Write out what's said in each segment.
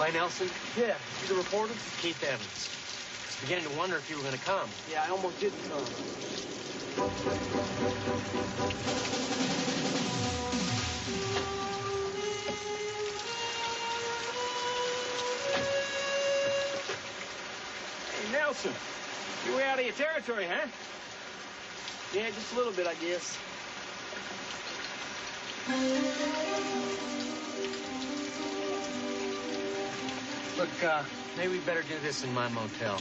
Clay Nelson? Yeah, you the reporter? Keith Evans. I was beginning to wonder if you were going to come. Yeah, I almost didn't come. Hey, Nelson, you way out of your territory, huh? Yeah, just a little bit, I guess. Look, maybe we better do this in my motel.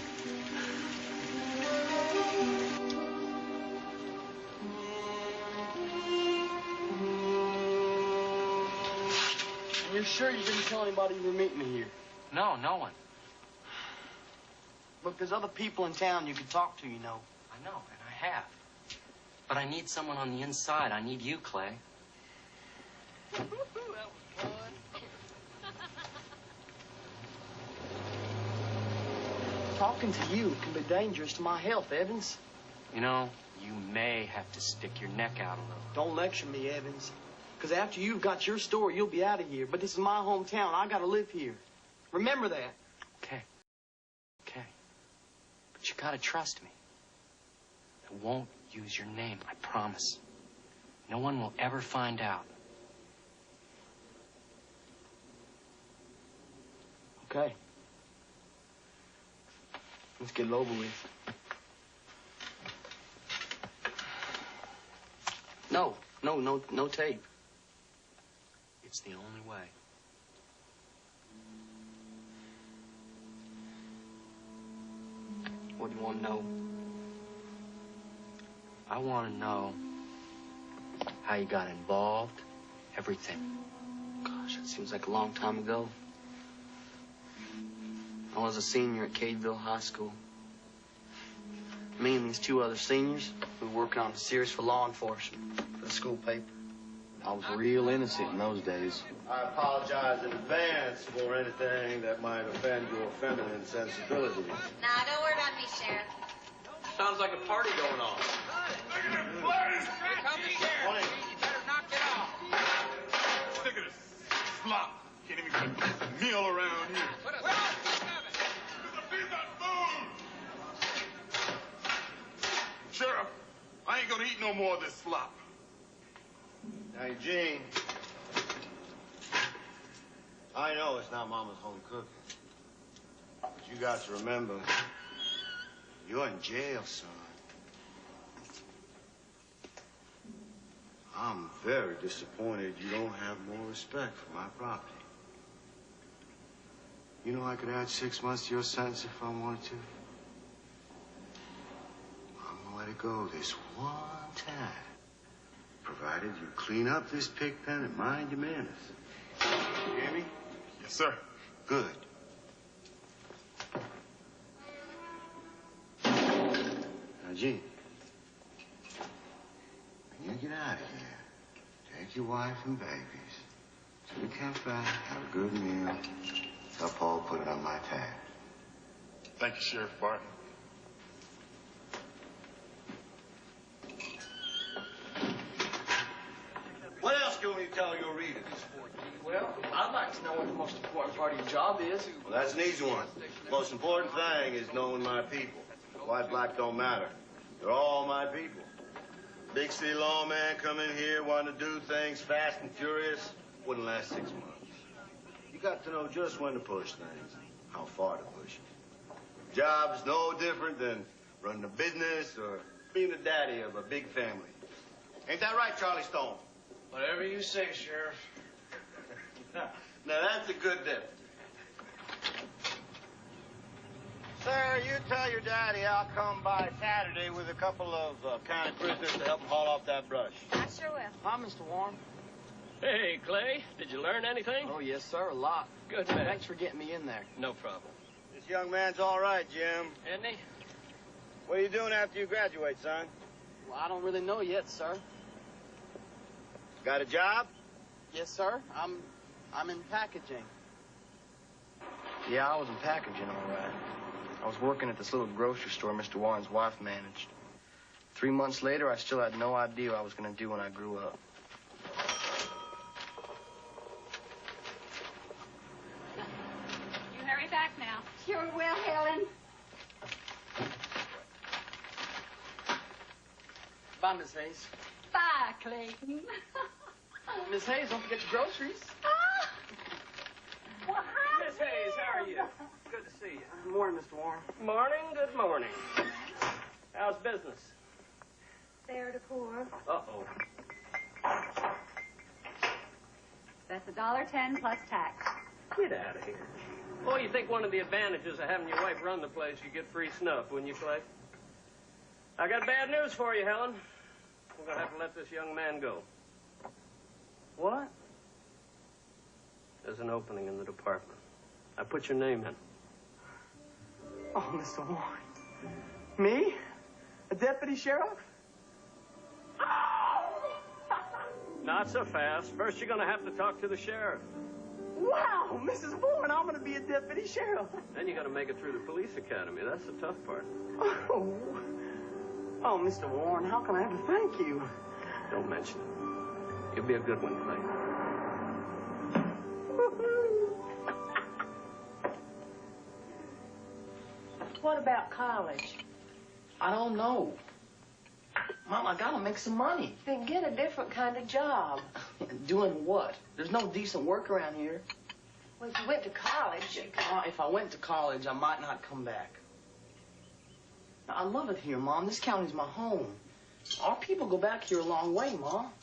You're sure you didn't tell anybody you were meeting me here? No, no one. Look, there's other people in town you can talk to, you know. I know, and I have. But I need someone on the inside. I need you, Clay. That was fun. Talking to you can be dangerous to my health, Evans. You know, you may have to stick your neck out a little. Don't lecture me, Evans. Because after you've got your story, you'll be out of here. But this is my hometown. I got to live here. Remember that. Okay. Okay. But you got to trust me. I won't use your name, I promise. No one will ever find out. Okay. Let's get it over with. No tape. It's the only way. What do you want to know? I want to know how you got involved, everything. Gosh, that seems like a long time ago. I was a senior at Cadeville High School. Me and these two other seniors, we were working on a series for law enforcement for the school paper. I was real innocent in those days. I apologize in advance for anything that might offend your feminine sensibilities. Nah, don't worry about me, Sheriff. Sounds like a party going on. Look at that place! Here comes the sheriff. You better knock it off. Look at this slop. Can't even get a meal around here. Put us on. There's a piece of food! Sheriff, I ain't gonna eat no more of this slop. Now, Eugene, I know it's not Mama's home cooking, but you got to remember, you're in jail, son. I'm very disappointed you don't have more respect for my property. You know I could add 6 months to your sentence if I wanted to. I'm gonna let it go this one time. Provided you clean up this pig pen and mind your manners. You hear me? Yes, sir. Good. Now, Gene, when you get out of here, take your wife and babies to the campfire, have a good meal. Tell Paul put it on my tab. Thank you, Sheriff Barton. What else can we tell your readers? Well, I'd like to know what the most important part of your job is. Well, that's an easy one. Most important thing is knowing my people. White, black don't matter. They're all my people. Big city lawman come in here wanting to do things fast and furious. Wouldn't last 6 months. You got to know just when to push things, how far to push it. Job's no different than running a business or being the daddy of a big family. Ain't that right, Charlie Stone? Whatever you say, Sheriff. Now, that's a good difference. Sir, you tell your daddy I'll come by Saturday with a couple of county prisoners to help him haul off that brush. I sure will. Hi, Mr. Warren. Hey, Clay, did you learn anything? Oh, yes, sir, a lot. Good man. Thanks for getting me in there. No problem. This young man's all right, Jim. Isn't he? What are you doing after you graduate, son? Well, I don't really know yet, sir. Got a job? Yes, sir. I'm in packaging. Yeah, I was in packaging, all right. I was working at this little grocery store Mr. Warren's wife managed. 3 months later, I still had no idea what I was going to do when I grew up. You hurry back now. Sure will, Helen. Bye, Miss Hayes. Bye, Clayton. Miss Hayes, don't forget your groceries. Well, hi, Miss Hayes, how are you? Good to see you. Good morning, Mr. Warren. Morning, good morning. How's business? Fair to poor. Uh-oh. That's $1.10 plus tax. Get out of here. Oh, you think one of the advantages of having your wife run the place, you get free snuff, wouldn't you, Clay? I got bad news for you, Helen. We're going to have to let this young man go. What? There's an opening in the department. I put your name in. Oh, Mr. Warren. Me? A deputy sheriff? Not so fast. First, you're going to have to talk to the sheriff. Wow, Mrs. Warren, I'm going to be a deputy sheriff. Then you got to make it through the police academy. That's the tough part. Oh, Mr. Warren, how can I ever thank you? Don't mention it. You'll be a good one, Clay. What about college? I don't know. Mom, I gotta make some money. Then get a different kind of job. Doing what? There's no decent work around here. Well, if you went to college, you could... If I went to college, I might not come back. Now, I love it here, Mom. This county's my home. Our people go back here a long way, Mom.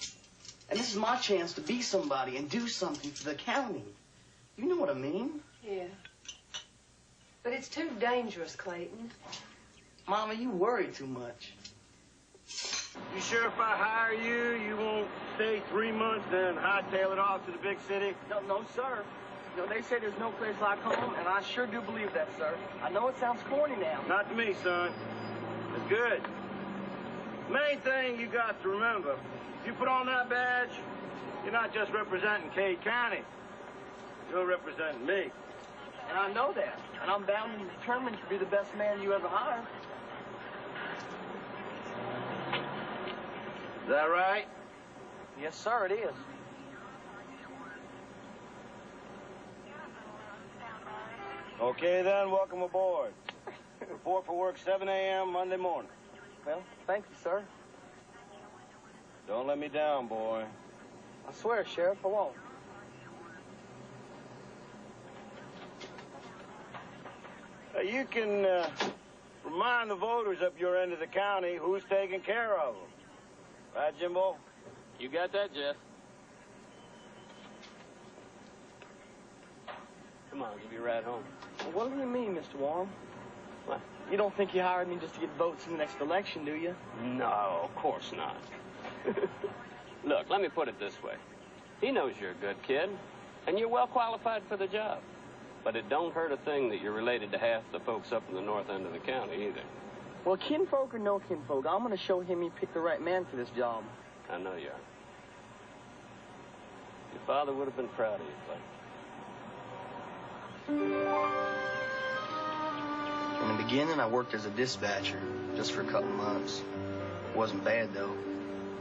And this is my chance to be somebody and do something for the county. You know what I mean? Yeah. But it's too dangerous, Clayton. Mama, you worry too much. You sure if I hire you, you won't stay 3 months and hightail it off to the big city? No, sir. You know, they say there's no place like home, and I sure do believe that, sir. I know it sounds corny now. Not to me, son. It's good. Main thing you got to remember, if you put on that badge, you're not just representing Cade County. You're representing me. And I know that. And I'm bound and determined to be the best man you ever hired. Is that right? Yes, sir, it is. Okay, then, welcome aboard. Report for work 7 a.m. Monday morning. Well, thank you, sir. Don't let me down, boy. I swear, Sheriff, I won't. You can remind the voters up your end of the county who's taking care of them. Right, Jimbo? You got that, Jeff? Come on, I'll give you a ride home. Well, what do you mean, Mr. Warren? What? You don't think you hired me just to get votes in the next election, do you? No, of course not. Look, let me put it this way. He knows you're a good kid, and you're well qualified for the job. But it don't hurt a thing that you're related to half the folks up in the north end of the county, either. Well, kinfolk or no kinfolk, I'm going to show him he picked the right man for this job. I know you are. Your father would have been proud of you, Clay. In the beginning, I worked as a dispatcher, just for a couple months. It wasn't bad, though,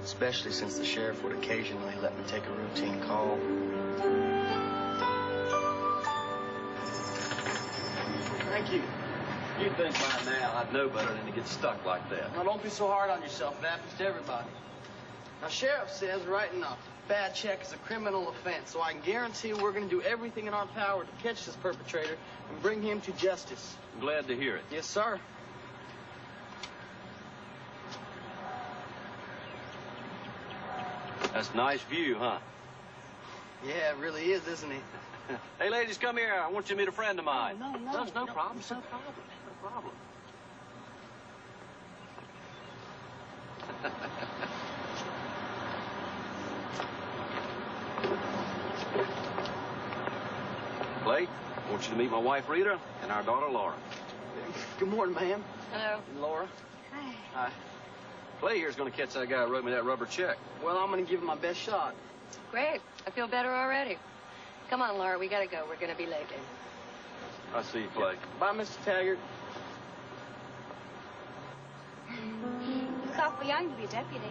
especially since the sheriff would occasionally let me take a routine call. Thank you. You'd think by now I'd know better than to get stuck like that. Now, don't be so hard on yourself. It happens to everybody. Now, Sheriff says writing a bad check is a criminal offense, so I can guarantee we're going to do everything in our power to catch this perpetrator and bring him to justice. I'm glad to hear it. Yes, sir. That's a nice view, huh? Yeah, it really is, isn't it? Hey, ladies, come here. I want you to meet a friend of mine. No, There's no problem. No problem. No problem. Clay, I want you to meet my wife, Rita, and our daughter, Laura. Good morning, ma'am. Hello. Laura. Hi. Hi. Clay here's going to catch that guy who wrote me that rubber check. Well, I'm going to give it my best shot. Great. I feel better already. Come on, Laura. We gotta go. We're gonna be late. I see you, Clay. Bye, Mr. Taggart. Looks awful young to be a deputy.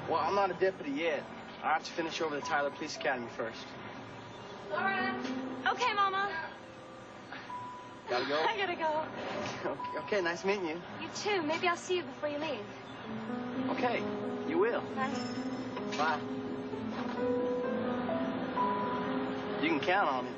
Well, I'm not a deputy yet. I have to finish over the Tyler Police Academy first. Laura. Okay, Mama. Gotta go? I gotta go. Okay, nice meeting you. You too. Maybe I'll see you before you leave. Okay, you will. Bye. Bye. You can count on it.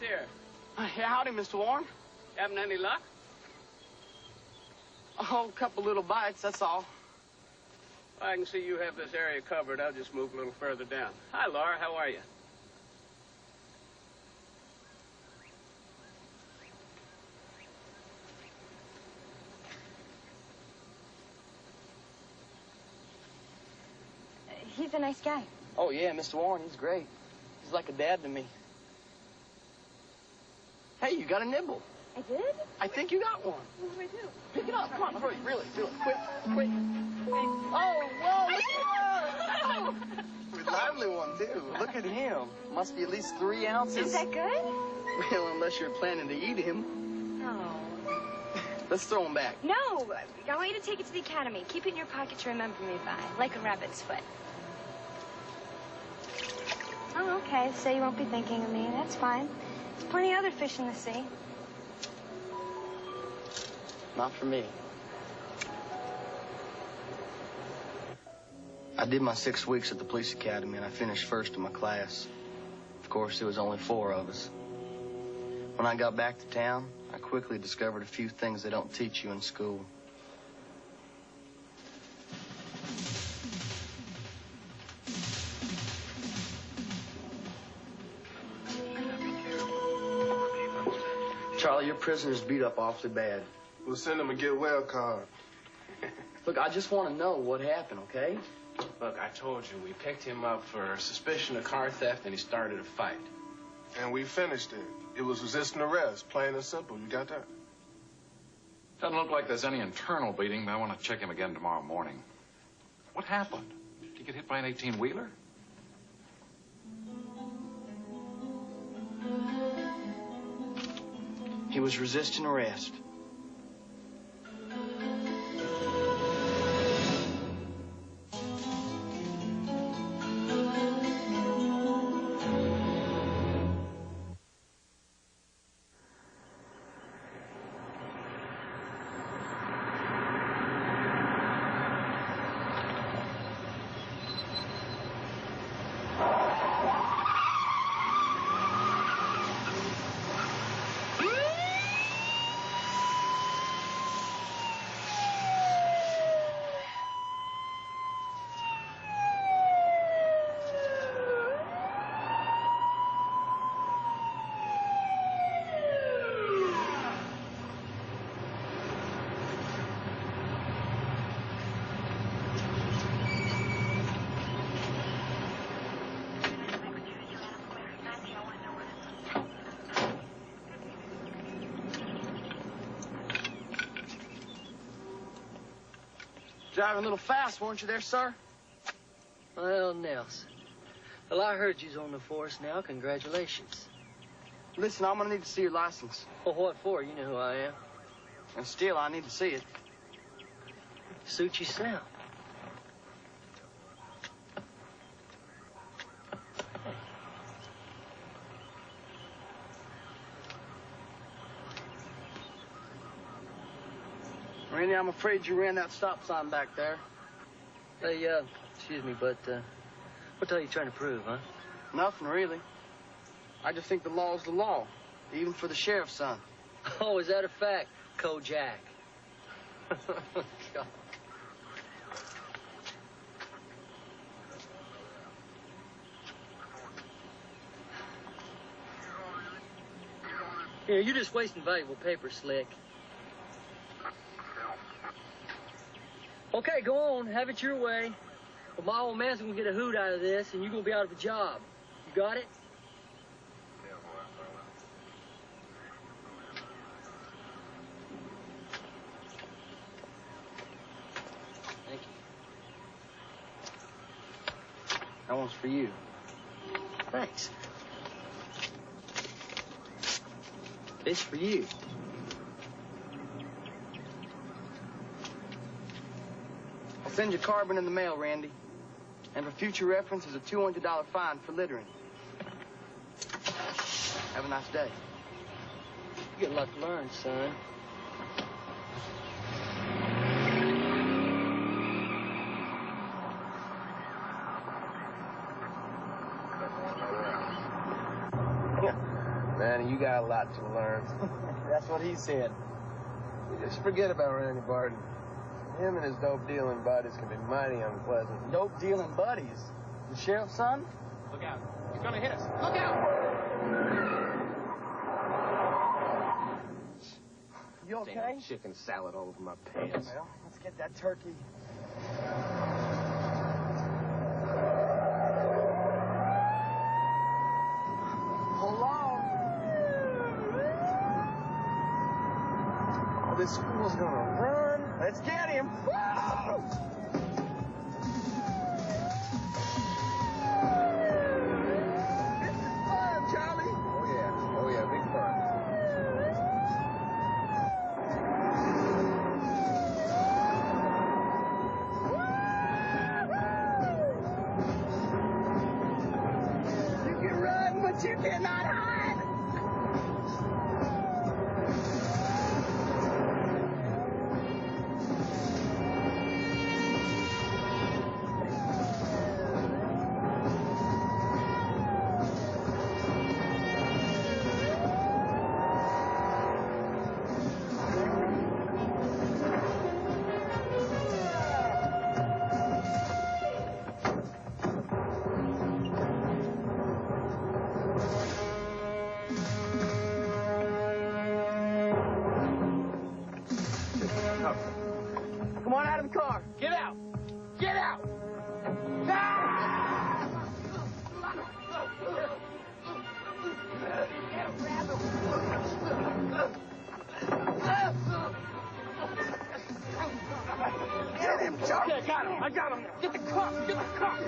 Here. Hey, howdy, Mr. Warren. Having any luck? Oh, a couple little bites, that's all. I can see you have this area covered. I'll just move a little further down. Hi, Laura. How are you? He's a nice guy. Oh, yeah, Mr. Warren, he's great. He's like a dad to me. Hey, you got a nibble. I did? I think you got one. What do I do? Pick it up. Come on, hurry. Really, do it. Quick, quick. Oh, whoa, look at him. A lively one, too. Look at him. Must be at least 3 ounces. Is that good? Well, unless you're planning to eat him. Oh. Let's throw him back. No. I want you to take it to the academy. Keep it in your pocket to remember me by, like a rabbit's foot. Oh, okay. So you won't be thinking of me. That's fine. There's plenty of other fish in the sea. Not for me. I did my 6 weeks at the police academy, and I finished first in my class. Of course, there was only 4 of us. When I got back to town, I quickly discovered a few things they don't teach you in school. Charlie, your prisoner's beat up awfully bad. We'll send him a get well card. Look, I just want to know what happened, okay? Look, I told you, we picked him up for suspicion of car theft, and he started a fight. And we finished it. It was resisting arrest, plain and simple. You got that? Doesn't look like there's any internal beating, but I want to check him again tomorrow morning. What happened? Did he get hit by an 18-wheeler? He was resisting arrest. Driving a little fast, weren't you there, sir? Well, Nelson. Well, I heard you's on the force now. Congratulations. Listen, I'm gonna need to see your license. Well, what for? You know who I am. And still, I need to see it. Suit yourself. Randy, I'm afraid you ran that stop sign back there. Hey, excuse me, but, what are you trying to prove, huh? Nothing, really. I just think the law's the law, even for the sheriff's son. Oh, is that a fact, Kojak? God. Here, you're just wasting valuable paper, Slick. Okay, go on. Have it your way. But my old man's gonna get a hoot out of this, and you're gonna be out of a job. You got it? Thank you. That one's for you. Thanks. It's for you. I'll send you carbon in the mail, Randy. And for future reference is a $200 fine for littering. Have a nice day. You got a lot to learn, son. Man, you got a lot to learn. That's what he said. You just forget about Randy Barton. Him and his dope-dealing buddies can be mighty unpleasant. Dope-dealing buddies? The sheriff's son? Look out. He's gonna hit us. Look out! You okay? Damn chicken salad all over my pants. Well, let's get that turkey. Hold on. Oh, this fool's gonna run. Let's get him. Woo! This is fun, Charlie. Oh yeah, big fun. You can run, but you cannot hide. Come on out of the car. Get out. Get out. Ah! Get him, Charlie. Okay, got him. I got him. Get the cuff. Get the cuff.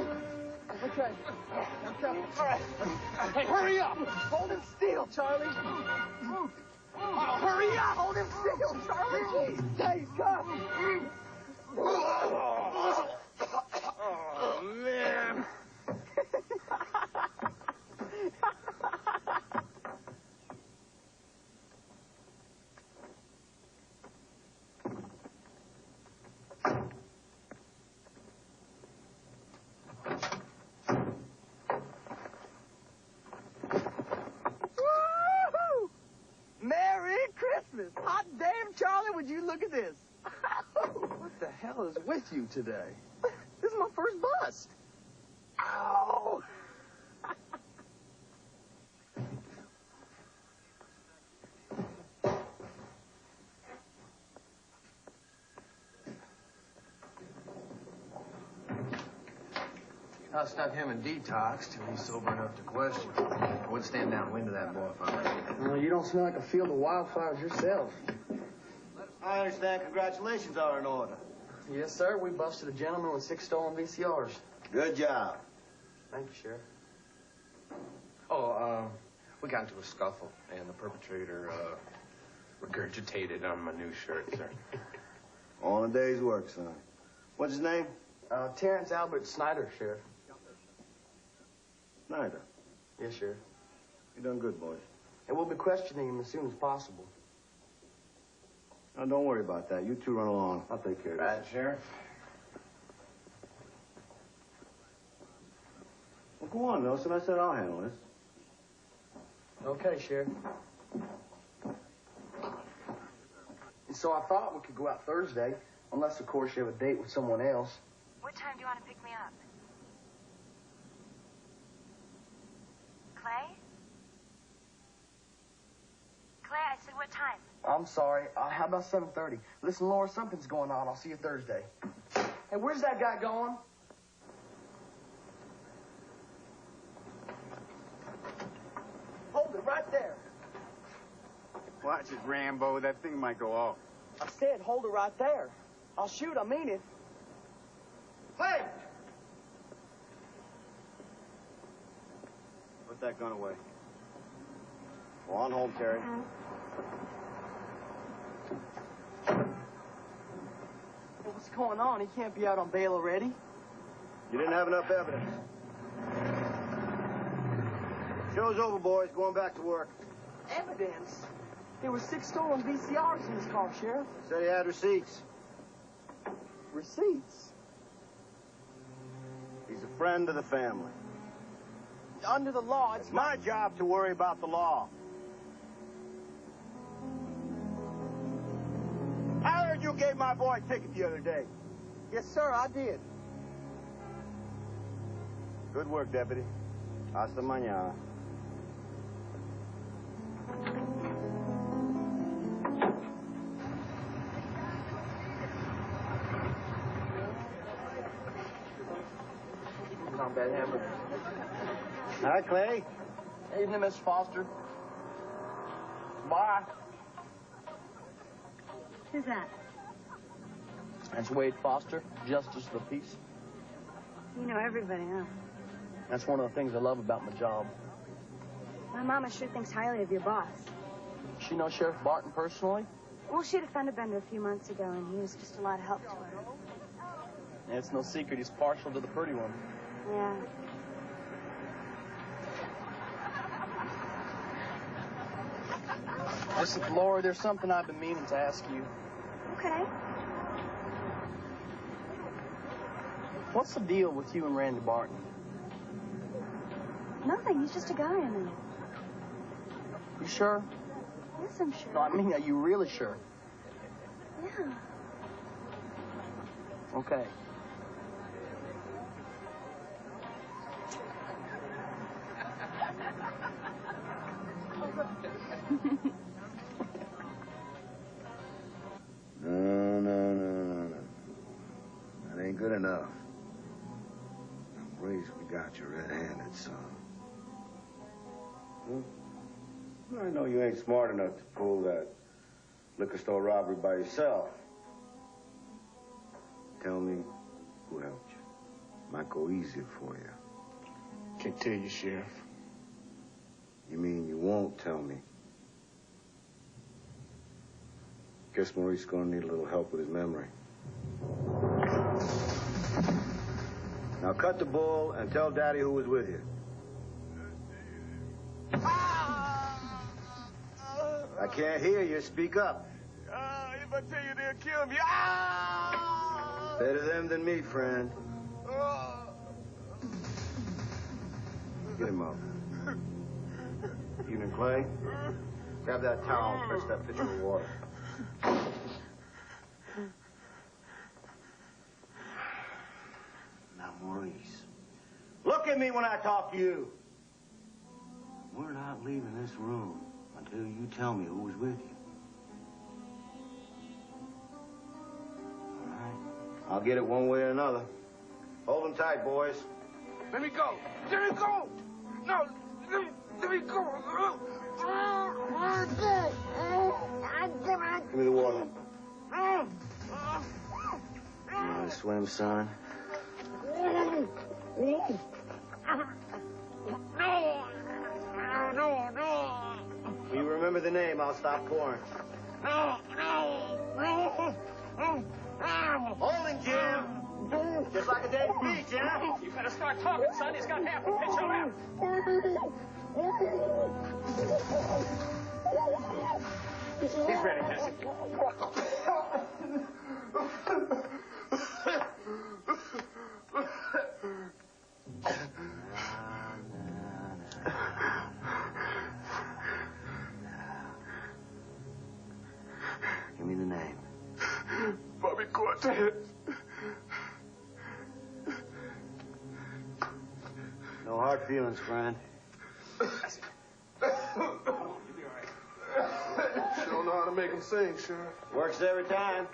Okay. Okay. All right. Hey, hurry up. Hold him still, Charlie. Oh, hurry up. Hold him still, Charlie. Hey, come. Oh, man. Woo-hoo! Merry Christmas. Hot damn, Charlie, would you look at this? What the hell is with you today? This is my first bust. Ow! I stuck him in detox till he's sober enough to question. I wouldn't stand downwind of that boy if I were you. Well, you don't smell like a field of wildflowers yourself. I understand congratulations are in order. Yes, sir. We busted a gentleman with 6 stolen VCRs. Good job. Thank you, Sheriff. Oh, we got into a scuffle, and the perpetrator, regurgitated on my new shirt, sir. On a day's work, son. What's his name? Terrence Albert Snyder, Sheriff. Snyder. Yes, Sheriff. You done good, boys. And we'll be questioning him as soon as possible. Now, don't worry about that. You two run along. I'll take care of this. Right, Sheriff. Well, go on, Nelson. I said I'll handle this. Okay, Sheriff. And so I thought we could go out Thursday, unless, of course, you have a date with someone else. What time do you want to pick me up? Clay? Clay, I said what time? I'm sorry. How about 7:30? Listen, Laura, something's going on. I'll see you Thursday. Hey, where's that guy going? Hold it right there. Watch it, Rambo. That thing might go off. I said hold it right there. I'll shoot. I mean it. Hey! Put that gun away. Go on home, Terry. What's going on? He can't be out on bail already. You didn't have enough evidence. Show's over, boys. Going back to work. Evidence? There were 6 stolen VCRs in his car, Sheriff. Said he had receipts. Receipts? He's a friend of the family. Under the law, It's my job to worry about the law. I heard you gave my boy a ticket the other day. Yes, sir, I did. Good work, Deputy. Hasta mañana. Not bad, Hammer. Hi, Clay. Evening, Mr. Foster. Bye. Who's that? That's Wade Foster, Justice of the Peace. You know everybody, huh? That's one of the things I love about my job. My mama sure thinks highly of your boss. She knows Sheriff Barton personally? Well, she had a fender bender a few months ago, and he was just a lot of help to her. And it's no secret he's partial to the pretty one. Yeah. Listen, Laura, there's something I've been meaning to ask you. Okay. What's the deal with you and Randy Barton? Nothing. He's just a guy I know. You sure? Yes, I'm sure. No, I mean, are you really sure? Yeah. Okay. No. That ain't good enough. Grace, we got you red-handed, son. I know you ain't smart enough to pull that liquor store robbery by yourself. Tell me who helped you. Might go easier for you. Can't tell you, Sheriff. You mean you won't tell me? Guess Maurice's gonna need a little help with his memory. Now cut the bull and tell Daddy who was with you. I can't hear you. Speak up. If I tell you they'll kill me. Better them than me, friend. Get him up. Evening, Clay. Grab that towel and fetch that pitcher of water. Now, Maurice. Look at me when I talk to you. We're not leaving this room until you tell me who was with you. All right? I'll get it one way or another. Hold them tight, boys. Let me go. Let me go. No, let me go. Give me the water. swim, son. When you remember the name, I'll stop pouring. Holding, Jim. Just like a day at the beach, huh? You better start talking, son. He's got half a pitch of left. He's ready, Jesse. Give me the name. Bobby Cortez. No hard feelings, friend. Don't know how to make him sing, sure. Works every time.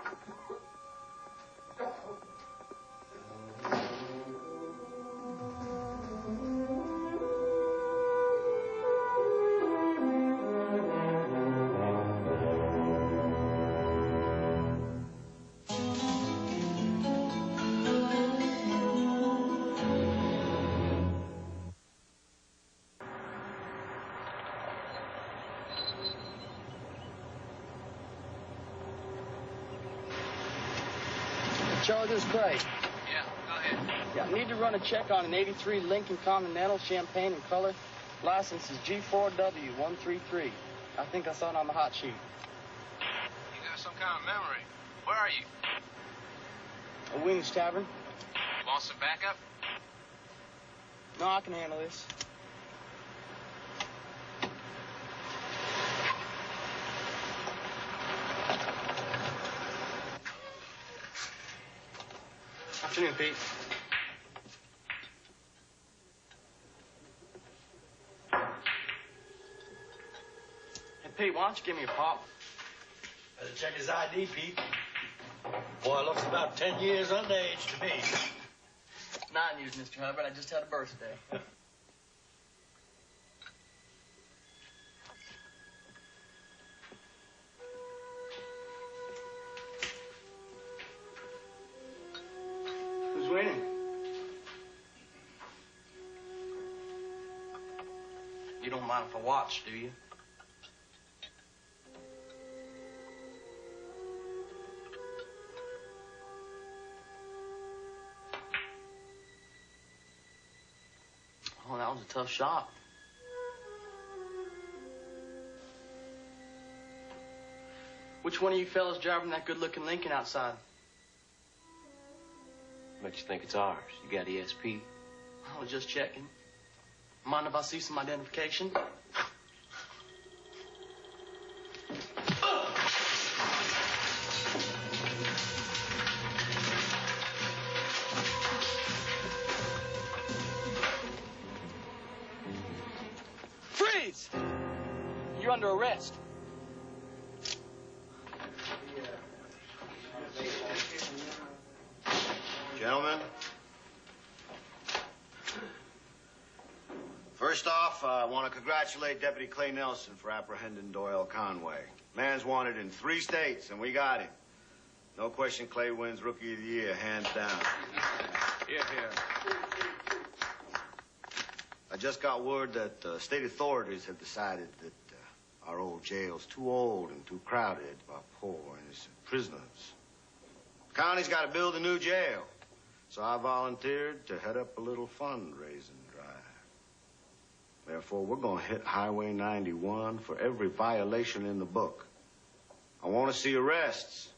Charlie, this is Craig. Yeah, go ahead. Yeah, I need to run a check on an 83 Lincoln Continental, champagne in color. License is G4W133. I think I saw it on the hot sheet. You got some kind of memory. Where are you? A Wings Tavern. Want some backup? No, I can handle this. Afternoon, Pete. Hey, Pete, why don't you give me a pop? Better check his ID, Pete. Boy, looks about 10 years underage to me. 9 years, Mr. Hubbard. I just had a birthday. Who's waiting? You don't mind if I watch, do you? Oh, that was a tough shot. Which one of you fellas driving that good-looking Lincoln outside? Makes you think it's ours. You got ESP? I was just checking. Mind if I see some identification? Freeze! You're under arrest. Gentlemen, first off, I want to congratulate Deputy Clay Nelson for apprehending Doyle Conway. Man's wanted in 3 states, and we got him. No question Clay wins Rookie of the Year, hands down. Here, here. I just got word that state authorities have decided that our old jail's too old and too crowded by poor innocent prisoners. The county's got to build a new jail. So I volunteered to head up a little fundraising drive. Therefore, we're going to hit Highway 91 for every violation in the book. I want to see arrests.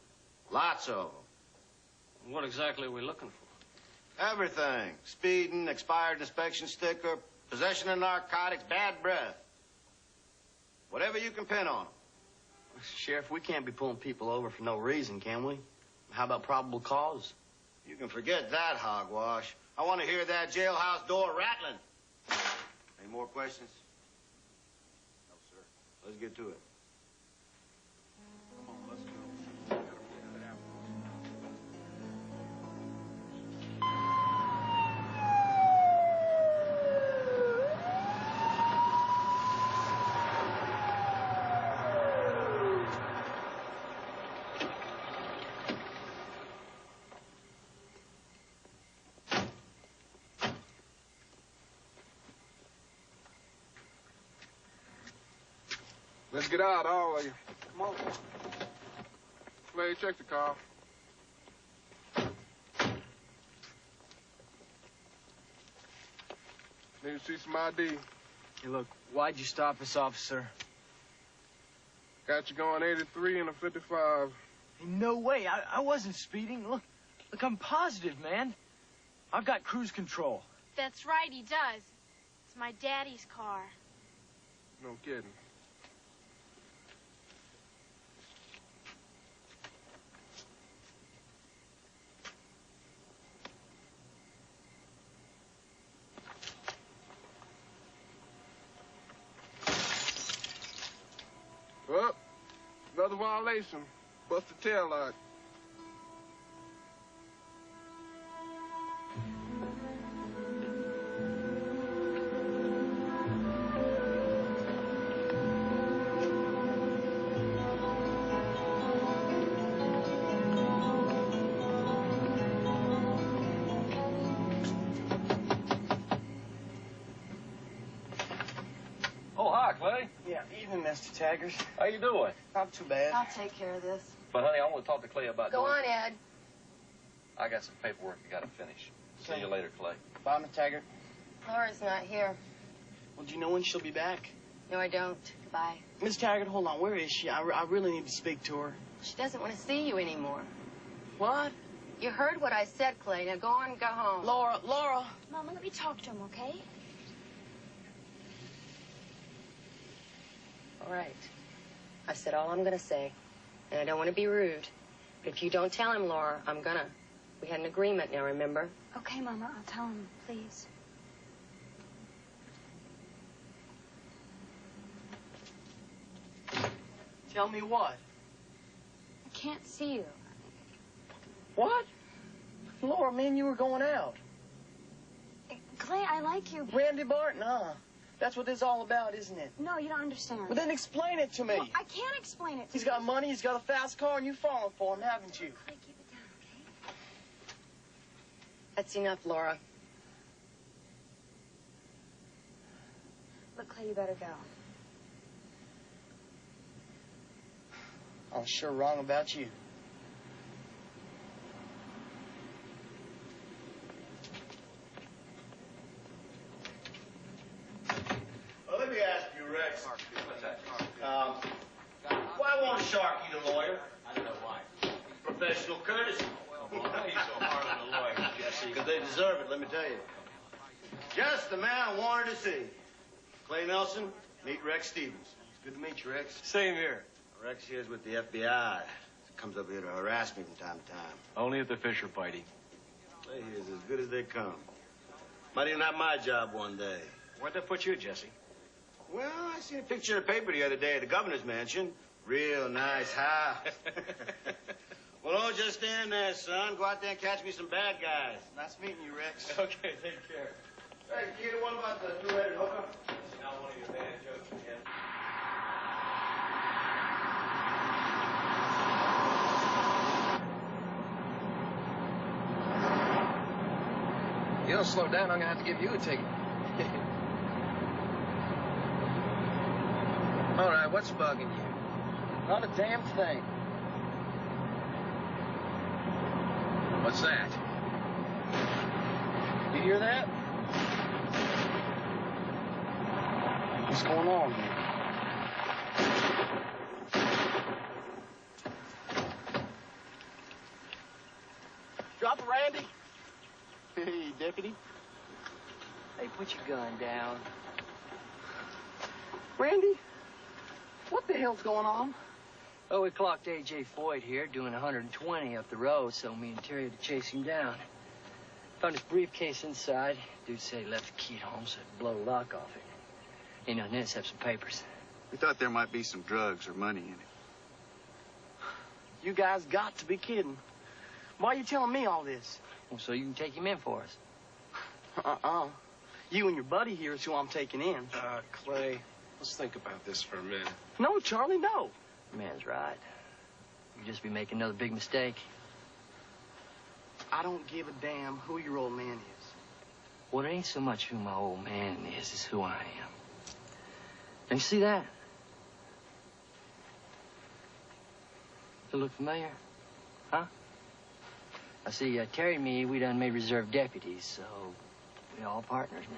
Lots of them. What exactly are we looking for? Everything. Speeding, expired inspection sticker, possession of narcotics, bad breath. Whatever you can pin on them. Sheriff, we can't be pulling people over for no reason, can we? How about probable cause? You can forget that, hogwash. I want to hear that jailhouse door rattling. Any more questions? No, sir. Let's get to it. Come on, let's go. Let's get out, all of you. Come on. Clay, check the car. Need to see some ID. Hey, look, why'd you stop us, officer? Got you going 83 and a 55. Hey, no way. I wasn't speeding. Look, I'm positive, man. I've got cruise control. That's right, he does. It's my daddy's car. No kidding. Well, another violation. Busted tail light. Oh, hi, Clay. Yeah, evening, Mr. Taggart. How you doing? Not too bad. I'll take care of this. But, honey, I want to talk to Clay about Go on, Ed. I got some paperwork I got to finish. See you later, Clay. Bye, Miss Taggart. Laura's not here. Well, do you know when she'll be back? No, I don't. Goodbye. Miss Taggart, hold on. Where is she? I really need to speak to her. She doesn't want to see you anymore. What? You heard what I said, Clay. Now go on and go home. Laura. Mama, let me talk to him, okay? All right. I said all I'm going to say. And I don't want to be rude. But if you don't tell him, Laura, I'm going to. We had an agreement now, remember? Okay, Mama, I'll tell him, please. Tell me what? I can't see you. What? Laura, me and you were going out. Clay, I like you. Randy Barton, huh? That's what this is all about, isn't it? No, you don't understand. Well, then explain it to me. Well, I can't explain it to He's you. got money, he's got a fast car, and you've fallen for him, haven't you? Clay, keep it down, okay? That's enough, Laura. Look, Clay, you better go. I was sure wrong about you. Well, let me ask you, Rex. Why won't Shark eat a lawyer? I don't know why. Professional courtesy. Why are you so hard on the lawyer, Jesse? Because they deserve it, let me tell you. Just the man I wanted to see. Clay Nelson, meet Rex Stevens. It's good to meet you, Rex. Same here. Rex here's with the FBI. Comes up here to harass me from time to time. Only if the fish are biting. Clay here's as good as they come. Might even have my job one day. Where'd that put you, Jesse? Well, I seen a picture in the paper the other day at the governor's mansion. Real nice house. Well, don't just stand there, son. Go out there and catch me some bad guys. Nice meeting you, Rex. Okay, take care. Hey, kid, what about the two-headed hooker? Not one of your bad jokes again. You don't slow down, I'm gonna have to give you a ticket. All right, what's bugging you? Not a damn thing. What's that? You hear that? What's going on here? Drop it, Randy. Hey, deputy. Hey, put your gun down. Randy, what the hell's going on? Oh, we clocked A.J. Foyt here doing 120 up the road, so me and Terry had to chase him down. Found his briefcase inside. Dude said he left the key at home, so I'd blow the lock off it. Ain't nothing in it except some papers. We thought there might be some drugs or money in it. You guys got to be kidding. Why are you telling me all this? Well, so you can take him in for us. Uh-uh. You and your buddy here is who I'm taking in. Clay, let's think about this for a minute. No, Charlie, no. Man's right. You'd just be making another big mistake. I don't give a damn who your old man is. Well, it ain't so much who my old man is, it's who I am. Don't you see that? Still look familiar? Huh? I see, Terry and me, we done made reserve deputies, so we all partners now.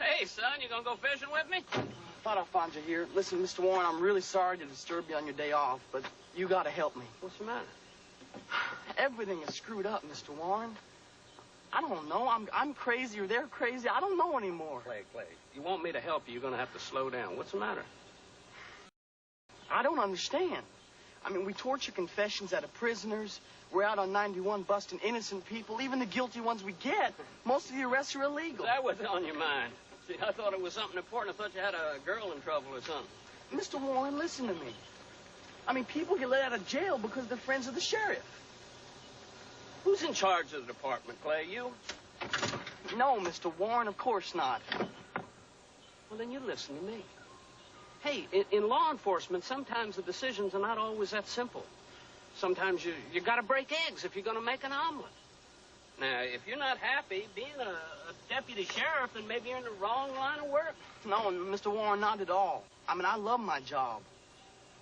Hey, son, you gonna go fishing with me? Thought I'd find you here. Listen, Mr. Warren, I'm really sorry to disturb you on your day off, but you gotta help me. What's the matter? Everything is screwed up, Mr. Warren. I don't know. I'm crazy or they're crazy. I don't know anymore. Clay, you want me to help you, you're gonna have to slow down. What's the matter? I don't understand. I mean, we torture confessions out of prisoners. We're out on 91 busting innocent people, even the guilty ones we get. Most of the arrests are illegal. That was on your mind. See, I thought it was something important. I thought you had a girl in trouble or something. Mr. Warren, listen to me. I mean, people get let out of jail because they're friends of the sheriff. Who's in charge of the department, Clay? You? No, Mr. Warren, of course not. Well, then you listen to me. Hey, in law enforcement, sometimes the decisions are not always that simple. Sometimes you got to break eggs if you're going to make an omelet. Now, if you're not happy being a deputy sheriff, then maybe you're in the wrong line of work. No, Mr. Warren, not at all. I mean, I love my job.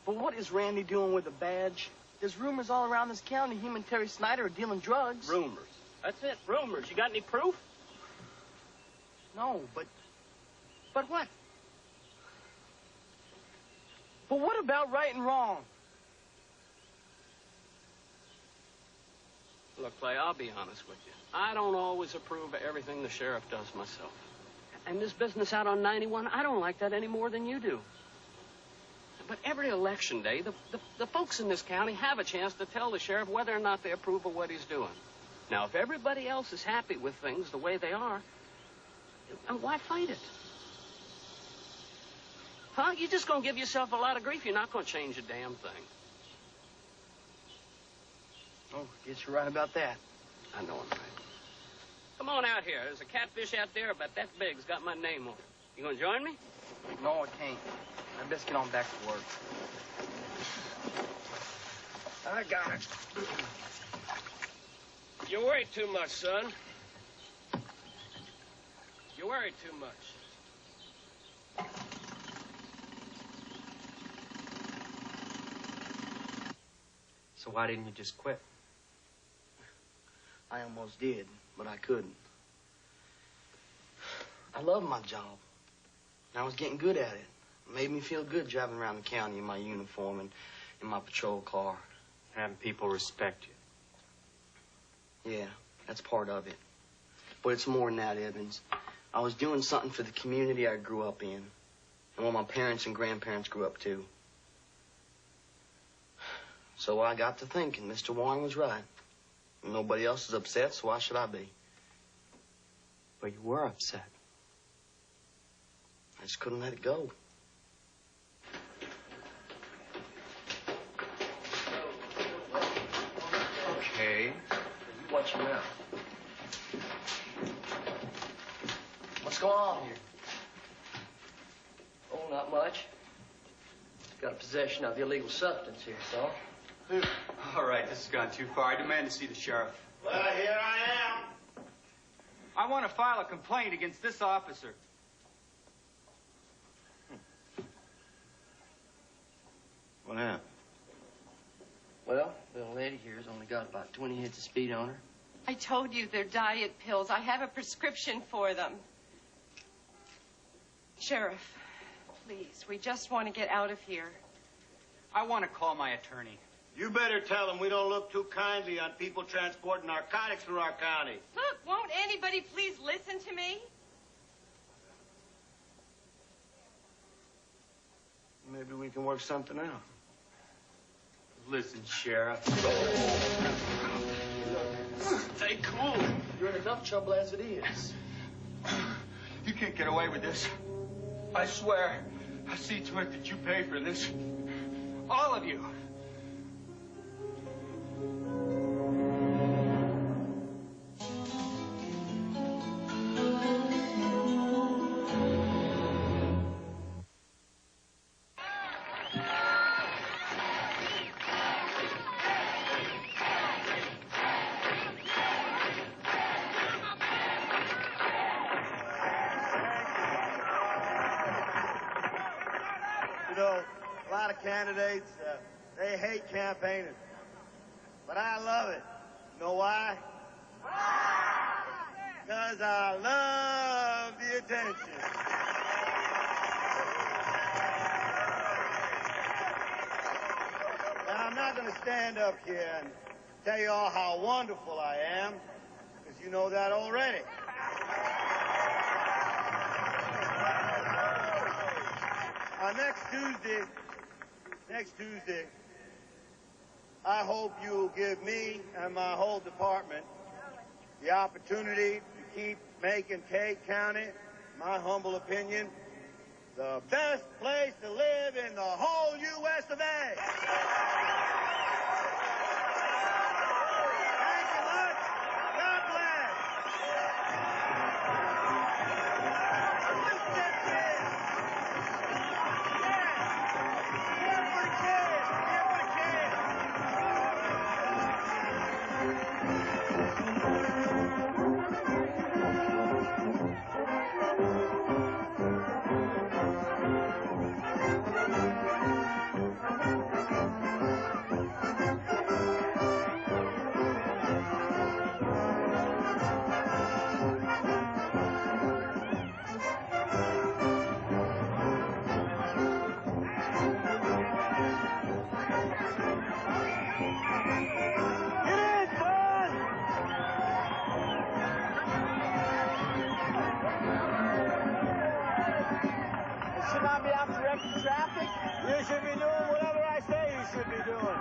But what is Randy doing with a badge? There's rumors all around this county him and Terry Snyder are dealing drugs. Rumors. That's it, rumors. You got any proof? No, but what? But what about right and wrong? Look, Clay, I'll be honest with you. I don't always approve of everything the sheriff does myself. And this business out on 91, I don't like that any more than you do. But every election day, the folks in this county have a chance to tell the sheriff whether or not they approve of what he's doing. Now, if everybody else is happy with things the way they are, why fight it? Huh? You're just going to give yourself a lot of grief. You're not going to change a damn thing. Oh, guess you're right about that. I know I'm right. Come on out here. There's a catfish out there about that big. It's got my name on it. You going to join me? No, I can't. I best get on back to work. I got it. You worry too much, son. You worry too much. So why didn't you just quit? I almost did, but I couldn't. I love my job. And I was getting good at it. It made me feel good driving around the county in my uniform and in my patrol car. Having people respect you. Yeah, that's part of it. But it's more than that, Evans. I was doing something for the community I grew up in. And what my parents and grandparents grew up to. So I got to thinking, Mr. Warren was right. Nobody else is upset, so why should I be? But you were upset. I just couldn't let it go. Okay. Watch your mouth. What's going on here? Oh, not much. Got a possession of illegal substance here, so. All right, this has gone too far. I demand to see the sheriff. Well, here I am. I want to file a complaint against this officer. What happened? Well, the little lady here's only got about 20 hits of speed on her. I told you they're diet pills. I have a prescription for them. Sheriff, please, we just want to get out of here. I want to call my attorney. You better tell them we don't look too kindly on people transporting narcotics through our county. Look, won't anybody please listen to me? Maybe we can work something out. Listen, Sheriff. Stay cool. You're in enough trouble as it is. You can't get away with this. I swear, I'll see to it that you pay for this. All of you. though, a lot of candidates, they hate campaigning. But I love it. You know why? Because I love the attention. Now, I'm not going to stand up here and tell you all how wonderful I am, because you know that already. Next Tuesday, I hope you'll give me and my whole department the opportunity to keep making Kate County, my humble opinion, the best place to live in the whole U.S. of A. Thank you much. God bless. Traffic? You should be doing whatever I say you should be doing.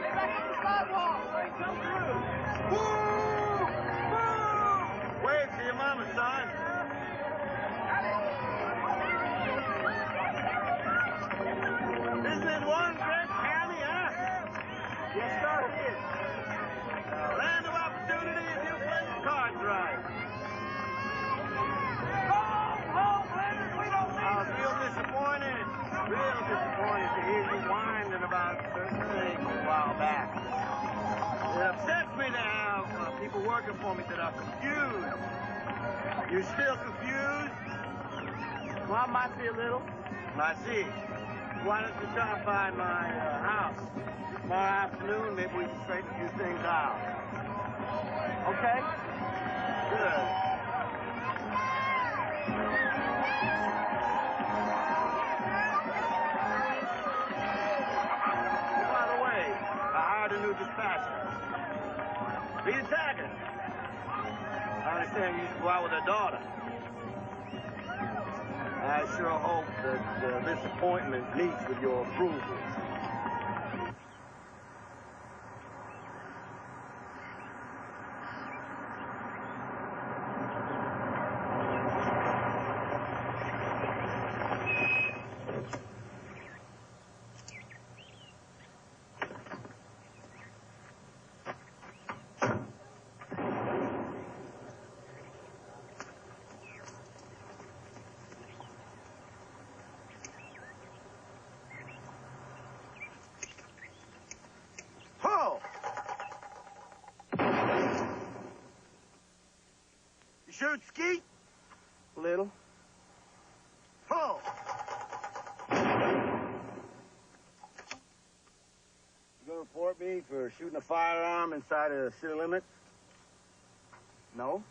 Get back on the sidewalk. Come through. Woo! Woo! Wave to your mama, son. Isn't it one great county, huh? Yes, sir, it is. Land of opportunity if you play your cards right. Real disappointed to hear you whining about certain things a while back. It upsets me to have people working for me that are confused. You still confused? Well, I might be a little. I see. Why don't you stop by my house tomorrow afternoon? Maybe we can straighten a few things out. Okay. Good. A new dispatcher. Rita Taggart. I understand you used to go out with her daughter. I sure hope that this appointment meets with your approval. Shoot skeet? A little. Pull. You gonna report me for shooting a firearm inside of city limits? No.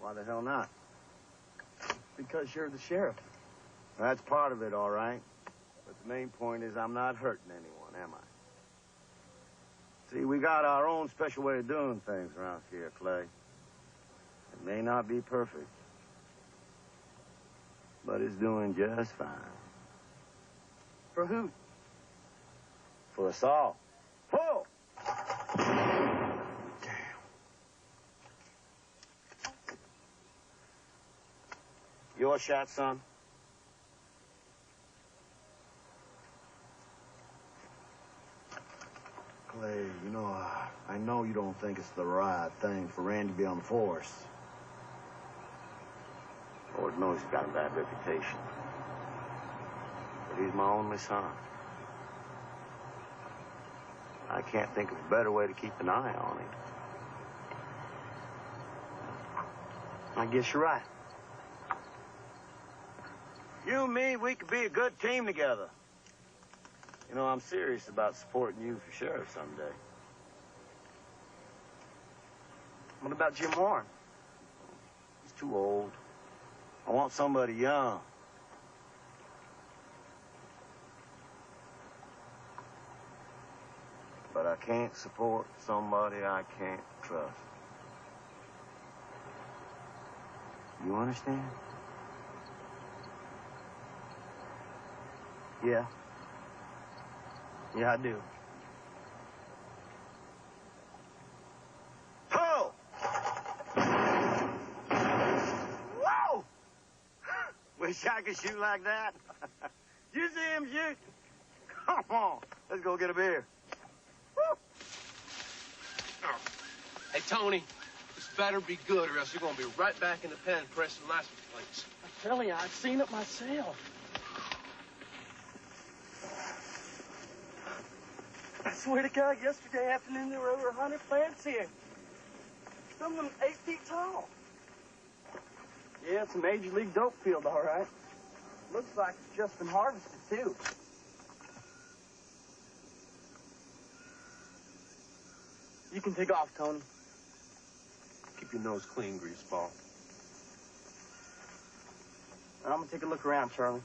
Why the hell not? Because you're the sheriff. That's part of it, all right. But the main point is I'm not hurting anyone, am I? See, we got our own special way of doing things around here, Clay. It may not be perfect, but it's doing just fine. For who? For us all. Pull! Damn. Your shot, son? Clay, you know, I know you don't think it's the right thing for Randy to be on the force. Lord knows he's got a bad reputation. But he's my only son. I can't think of a better way to keep an eye on him. I guess you're right. You and me, we could be a good team together. You know, I'm serious about supporting you for sheriff someday. What about Jim Warren? He's too old. I want somebody young. But I can't support somebody I can't trust. You understand? Yeah. Yeah, I do. Pull! Whoa! Wish I could shoot like that. You see him shoot? Come on, let's go get a beer. Woo! Hey, Tony, this better be good, or else you're gonna be right back in the pen pressing license plates. I'm telling you, I've seen it myself. I swear to God, yesterday afternoon there were over 100 plants here. Some of them 8 feet tall. Yeah, it's a major league dope field, all right. Looks like it's just been harvested, too. You can take off, Tony. Keep your nose clean, greaseball. I'm gonna take a look around, Charlie.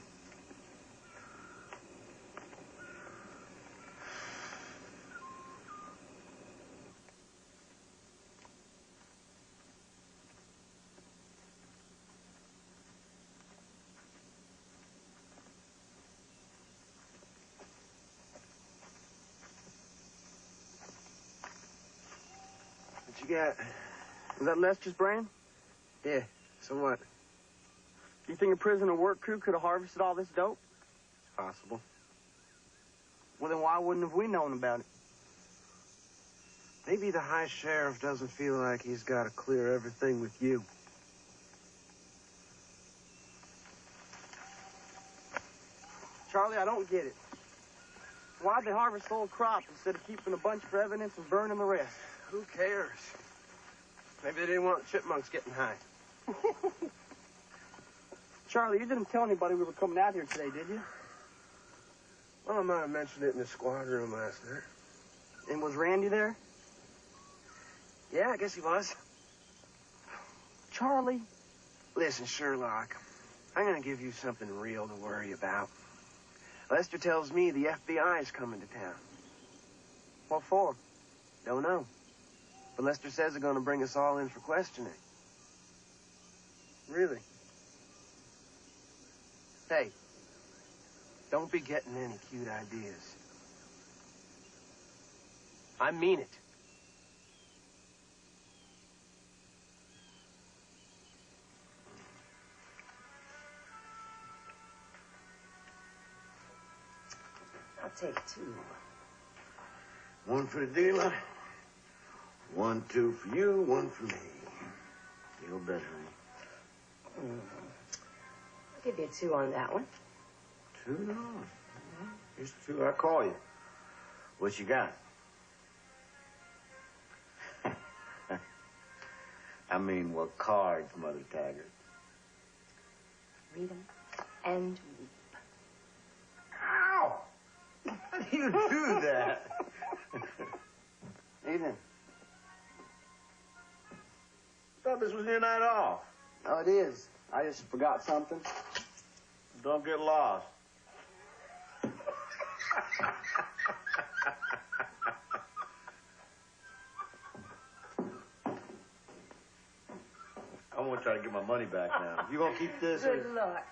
What you got? Was that Lester's brain? Yeah, so what? Do you think a prison or work crew could have harvested all this dope? Possible. Well, then why wouldn't have we known about it? Maybe the high sheriff doesn't feel like he's got to clear everything with you. Charlie, I don't get it. Why'd they harvest the whole crop instead of keeping a bunch for evidence and burning the rest? Who cares? Maybe they didn't want chipmunks getting high. Charlie, you didn't tell anybody we were coming out here today, did you? Well, I might have mentioned it in the squad room last night. And was Randy there? Yeah, I guess he was. Charlie. Listen, Sherlock, I'm going to give you something real to worry about. Lester tells me the FBI is coming to town. What for? Don't know. But Lester says they're going to bring us all in for questioning. Really? Hey, don't be getting any cute ideas. I mean it. I'll take 2. One for the dealer, 1, 2 for you, 1 for me. Feel better, honey. I'll give you 2 on that one. 2? No. Here's 2. I'll call you. What you got? I mean, what cards, Mother Taggart? Read 'em and weep. Ow! How do you do that? Evening. Thought this was your night off. Oh, it is. I just forgot something. Don't get lost. I'm gonna try to get my money back now. You gonna keep this? Good luck.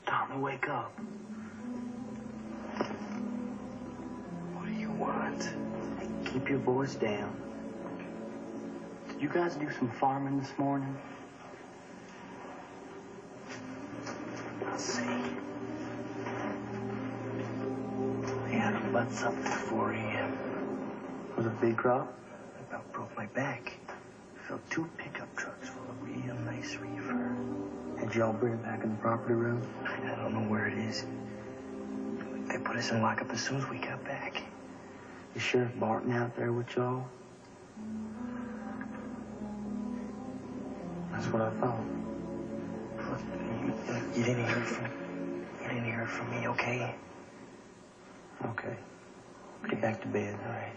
Tommy, wake up. What do you want? Keep your voice down. Did you guys do some farming this morning? I'll see. I had a butts up at 4 a.m. Was it a big crop? I about broke my back. Filled 2 pickup trucks full of real nice reefer. Did y'all bring it back in the property room? I don't know where it is. They put us in lockup as soon as we got back. Is Sheriff Barton out there with y'all? That's what I thought. You didn't hear from me, okay? Okay. Get back to bed, all right?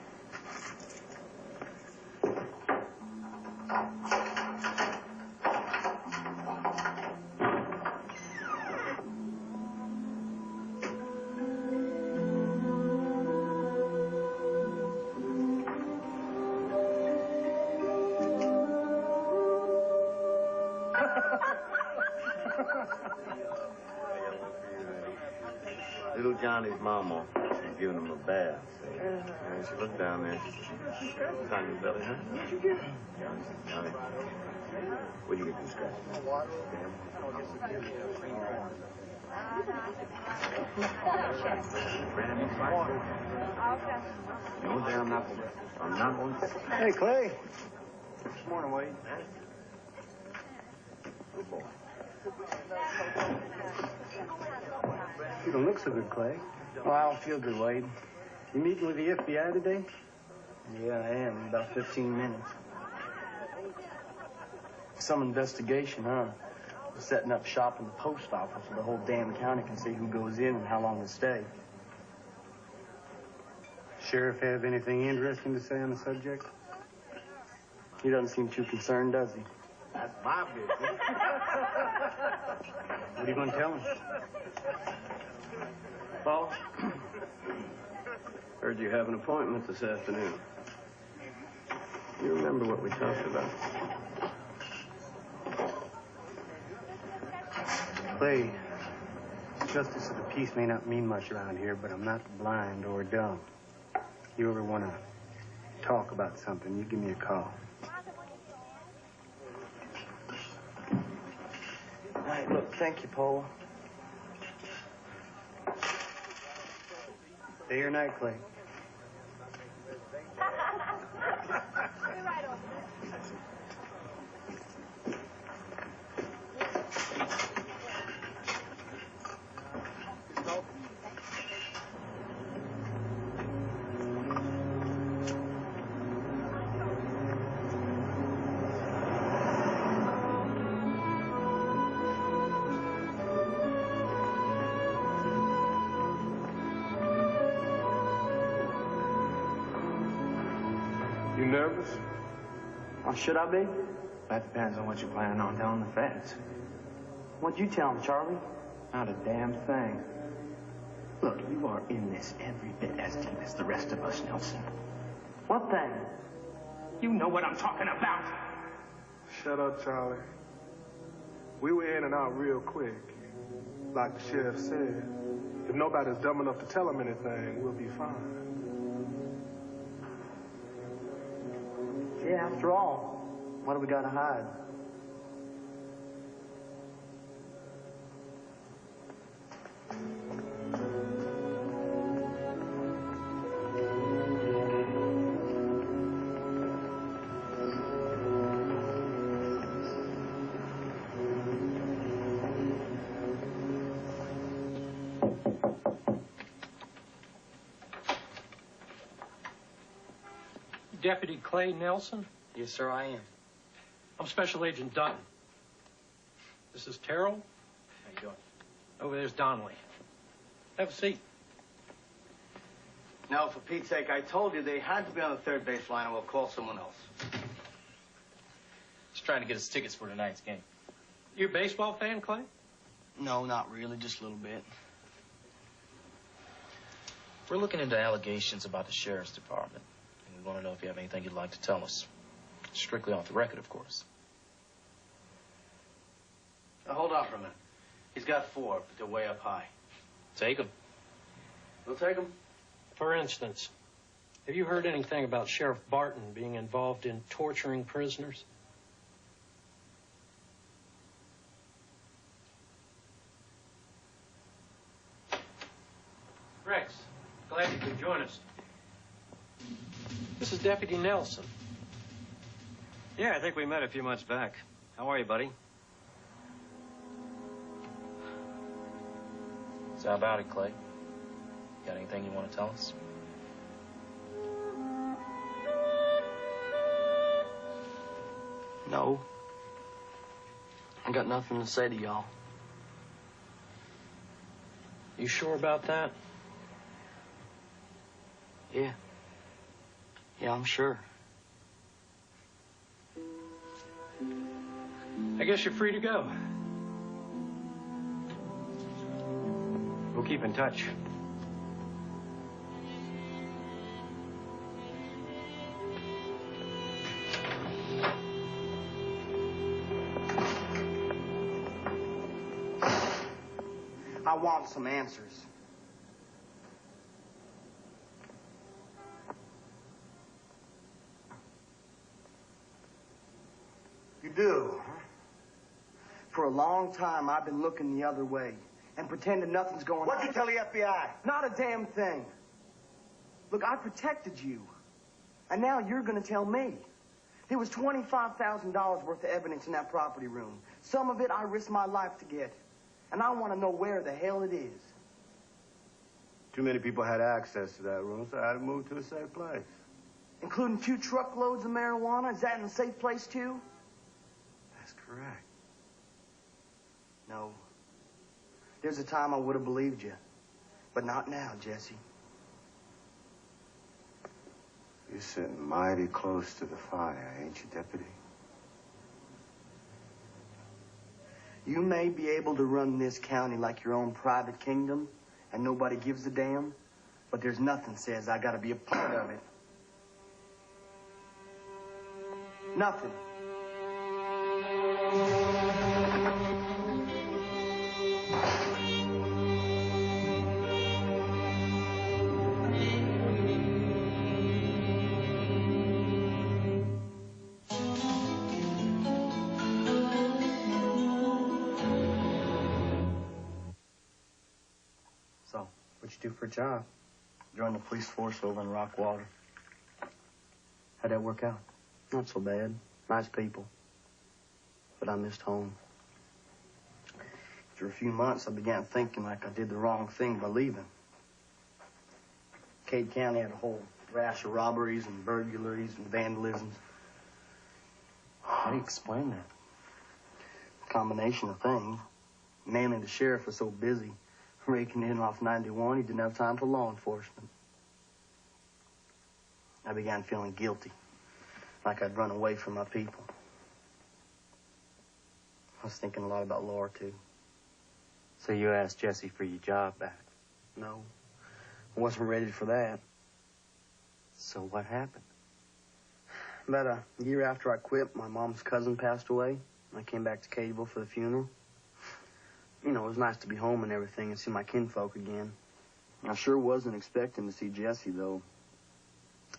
Little Johnny's mama, she's giving him a bath. And she looked down there. It's on your belly, huh? Johnny, where'd you get this scratch? No, I'm not going to. Hey, Clay. Good morning, Wade. Good boy. You don't look so good, Clay. Oh, I don't feel good, Wade. You meeting with the FBI today? Yeah, I am. In about 15 minutes. Some investigation, huh? We're setting up shop in the post office so the whole damn county can see who goes in and how long they stay. Sheriff have anything interesting to say on the subject? He doesn't seem too concerned, does he? That's my business. What are you going to tell him? Paul, heard you have an appointment this afternoon. You remember what we talked about? Clay, justice of the peace may not mean much around here, but I'm not blind or dumb. You ever want to talk about something, you give me a call. All right, look, thank you, Paul. Day or night, Clay? You nervous? Oh, should I be? That depends on what you're planning on telling the feds. What'd you tell them, Charlie? Not a damn thing. Look, you are in this every bit as deep as the rest of us, Nelson. What thing? You know what I'm talking about. Shut up, Charlie. We were in and out real quick. Like the sheriff said, if nobody's dumb enough to tell him anything, we'll be fine. Yeah, after all, what do we got to hide? Deputy Clay Nelson? Yes, sir, I am. I'm Special Agent Dutton. This is Terrell. How you doing? Over there's Donnelly. Have a seat. No, for Pete's sake, I told you they had to be on the third base line, or we'll call someone else. Just trying to get us tickets for tonight's game. You a baseball fan, Clay? No, not really, just a little bit. We're looking into allegations about the sheriff's department. We want to know if you have anything you'd like to tell us. Strictly off the record, of course. Now, hold on for a minute. He's got 4, but they're way up high. Take them. We'll take them. For instance, have you heard anything about Sheriff Barton being involved in torturing prisoners? Rex, glad you could join us. This is Deputy Nelson. Yeah, I think we met a few months back. How are you, buddy? So how about it, Clay? Got anything you want to tell us? No. I got nothing to say to y'all. You sure about that? Yeah. Yeah, I'm sure. I guess you're free to go. We'll keep in touch. I want some answers. You do, huh? For a long time, I've been looking the other way and pretending nothing's going on. What'd you tell the FBI? Not a damn thing. Look, I protected you. And now you're going to tell me. There was $25,000 worth of evidence in that property room. Some of it I risked my life to get. And I want to know where the hell it is. Too many people had access to that room, so I had to move to a safe place. Including 2 truckloads of marijuana? Is that in a safe place, too? That's correct. No. There's a time I would have believed you. But not now, Jesse. You're sitting mighty close to the fire, ain't you, Deputy? You may be able to run this county like your own private kingdom, and nobody gives a damn, but there's nothing says I gotta be a part of it. Nothing. So, what'd you do for a job? Joined the police force over in Rockwater. How'd that work out? Not so bad. Nice people. But I missed home. After a few months, I began thinking like I did the wrong thing by leaving. Cade County had a whole rash of robberies and burglaries and vandalisms. How do you explain that? A combination of things. Mainly the sheriff was so busy raking in off 91, he didn't have time for law enforcement. I began feeling guilty, like I'd run away from my people. I was thinking a lot about Laura, too. So you asked Jesse for your job back? No, I wasn't ready for that. So what happened? About a year after I quit, my mom's cousin passed away. I came back to Cadeville for the funeral. You know, it was nice to be home and everything and see my kinfolk again. I sure wasn't expecting to see Jesse, though.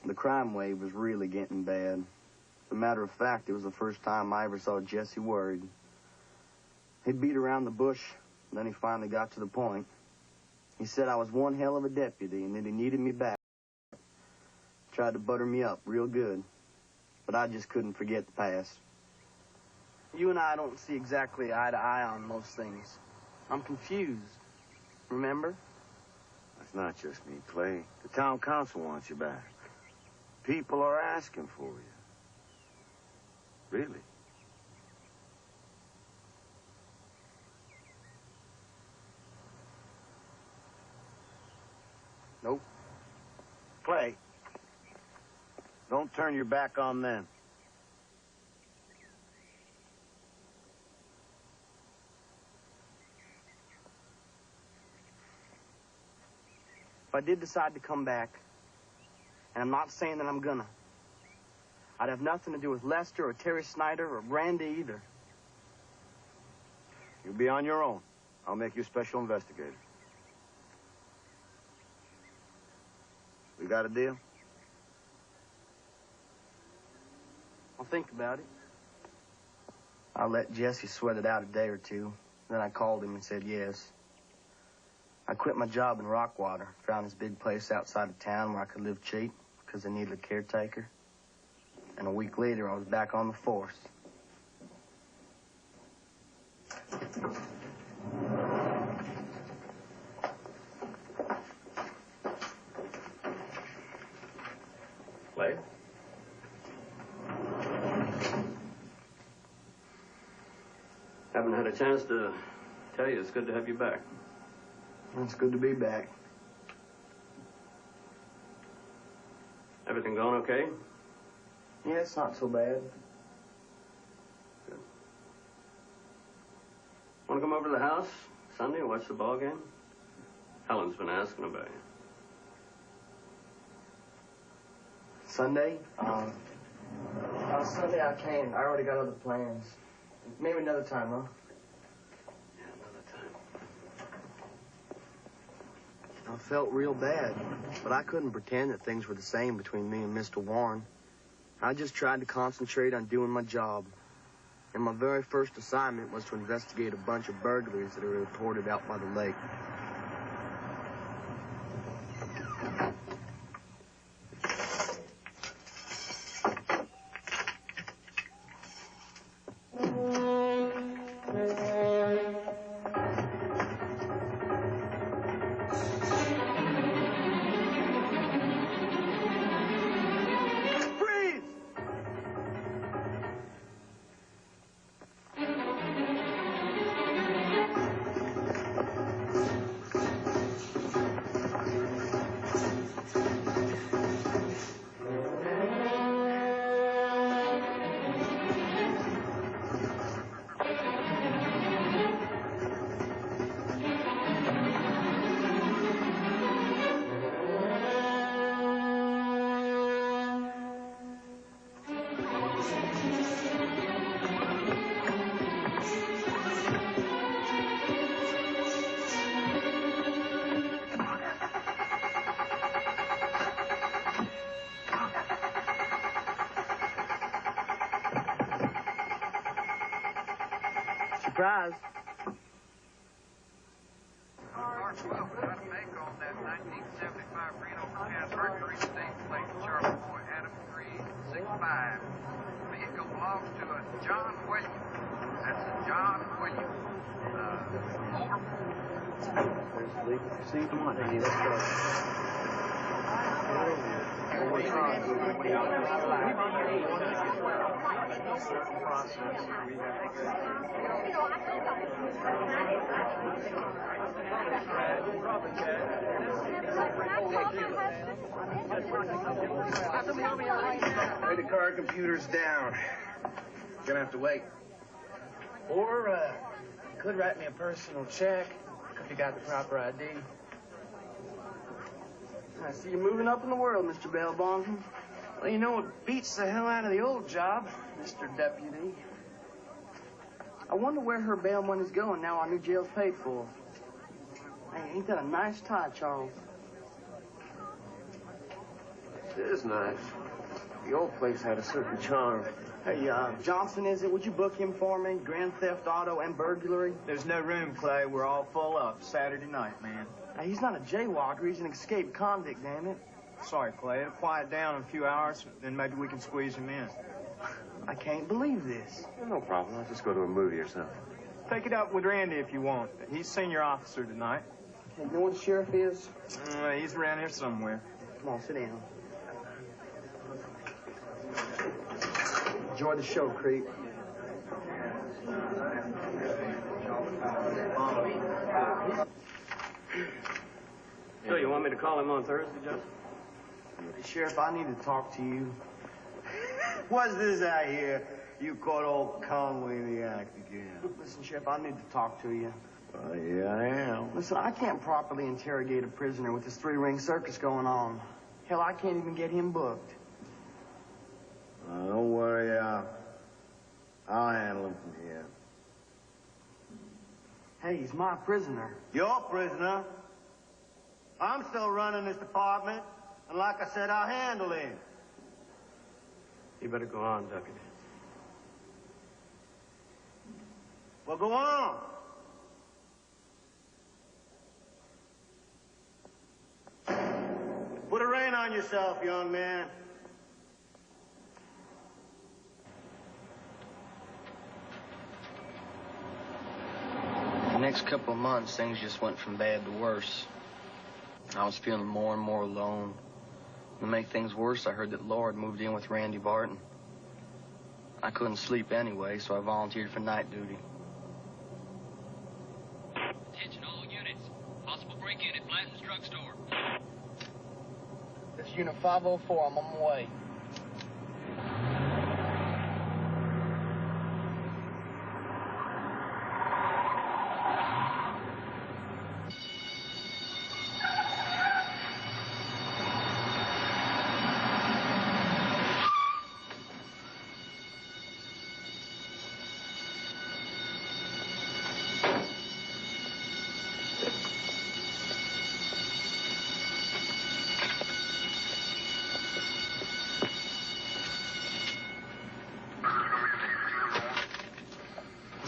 The crime wave was really getting bad. As a matter of fact, it was the first time I ever saw Jesse worried. He beat around the bush, then he finally got to the point. He said I was one hell of a deputy and that he needed me back. Tried to butter me up real good, but I just couldn't forget the past. You and I don't see exactly eye to eye on most things. I'm confused. Remember? That's not just me, Clay. The town council wants you back. People are asking for you. Really? Nope. Clay, don't turn your back on them. If I did decide to come back, and I'm not saying that I'm gonna, I'd have nothing to do with Lester or Terry Snyder or Brandy either. You'll be on your own. I'll make you a special investigator. We got a deal? I'll think about it. I let Jesse sweat it out a day or two. Then I called him and said yes. I quit my job in Rockwater, found this big place outside of town where I could live cheap because they needed a caretaker. And a week later, I was back on the force. Clay? haven't had a chance to tell you it's good to have you back. It's good to be back. Everything going okay? Yeah, it's not so bad. Good. Want to come over to the house Sunday and watch the ball game? Helen's been asking about you. Sunday? Sunday I can't. I already got other plans. Maybe another time, huh? Yeah, another time. I felt real bad, but I couldn't pretend that things were the same between me and Mr. Warren. I just tried to concentrate on doing my job. And my very first assignment was to investigate a bunch of burglaries that are reported out by the lake. Surprise. Car 12 got a make on that 1975 Reno Cat Mercury state plate Charlie Boy Adam 365. Vehicle belongs to a John Williams. That's a John Williams. Over. There's the legal seat. Come on, Andy, let's go. Credit card computer's down. Gonna have to wait. Or, you could write me a personal check if you got the proper ID. I see you're moving up in the world, Mr. Bail Bondsman. Well, you know, it beats the hell out of the old job, Mr. Deputy. I wonder where her bail money's going now our new jail's paid for. Hey, ain't that a nice tie, Charles? It is nice. The old place had a certain charm. Hey, Johnson, is it? Would you book him for me? Grand theft auto and burglary? There's no room, Clay. We're all full up. Saturday night, man. Hey, he's not a jaywalker. He's an escaped convict, damn it. Sorry, Clay. It'll quiet down in a few hours, then maybe we can squeeze him in. I can't believe this. No problem. I'll just go to a movie or something. Take it up with Randy if you want. He's senior officer tonight. Hey, you know where the sheriff is? He's around here somewhere. Come on, sit down. Enjoy the show, creep. So you want me to call him on Thursday, Justin? Sheriff, I need to talk to you. What's this I hear? You caught old Conway in the act again. Listen, Sheriff, I need to talk to you. Well, yeah, I am. Listen, I can't properly interrogate a prisoner with this three-ring circus going on. Hell, I can't even get him booked. Don't worry, I'll handle him from here. Hey, he's my prisoner. Your prisoner? I'm still running this department, and like I said, I'll handle him. You better go on, Deputy. Well, go on. Put a rein on yourself, young man. The next couple of months, things just went from bad to worse. I was feeling more and more alone. To make things worse, I heard that Laura had moved in with Randy Barton. I couldn't sleep anyway, so I volunteered for night duty. to Unit 504. I'm on my way.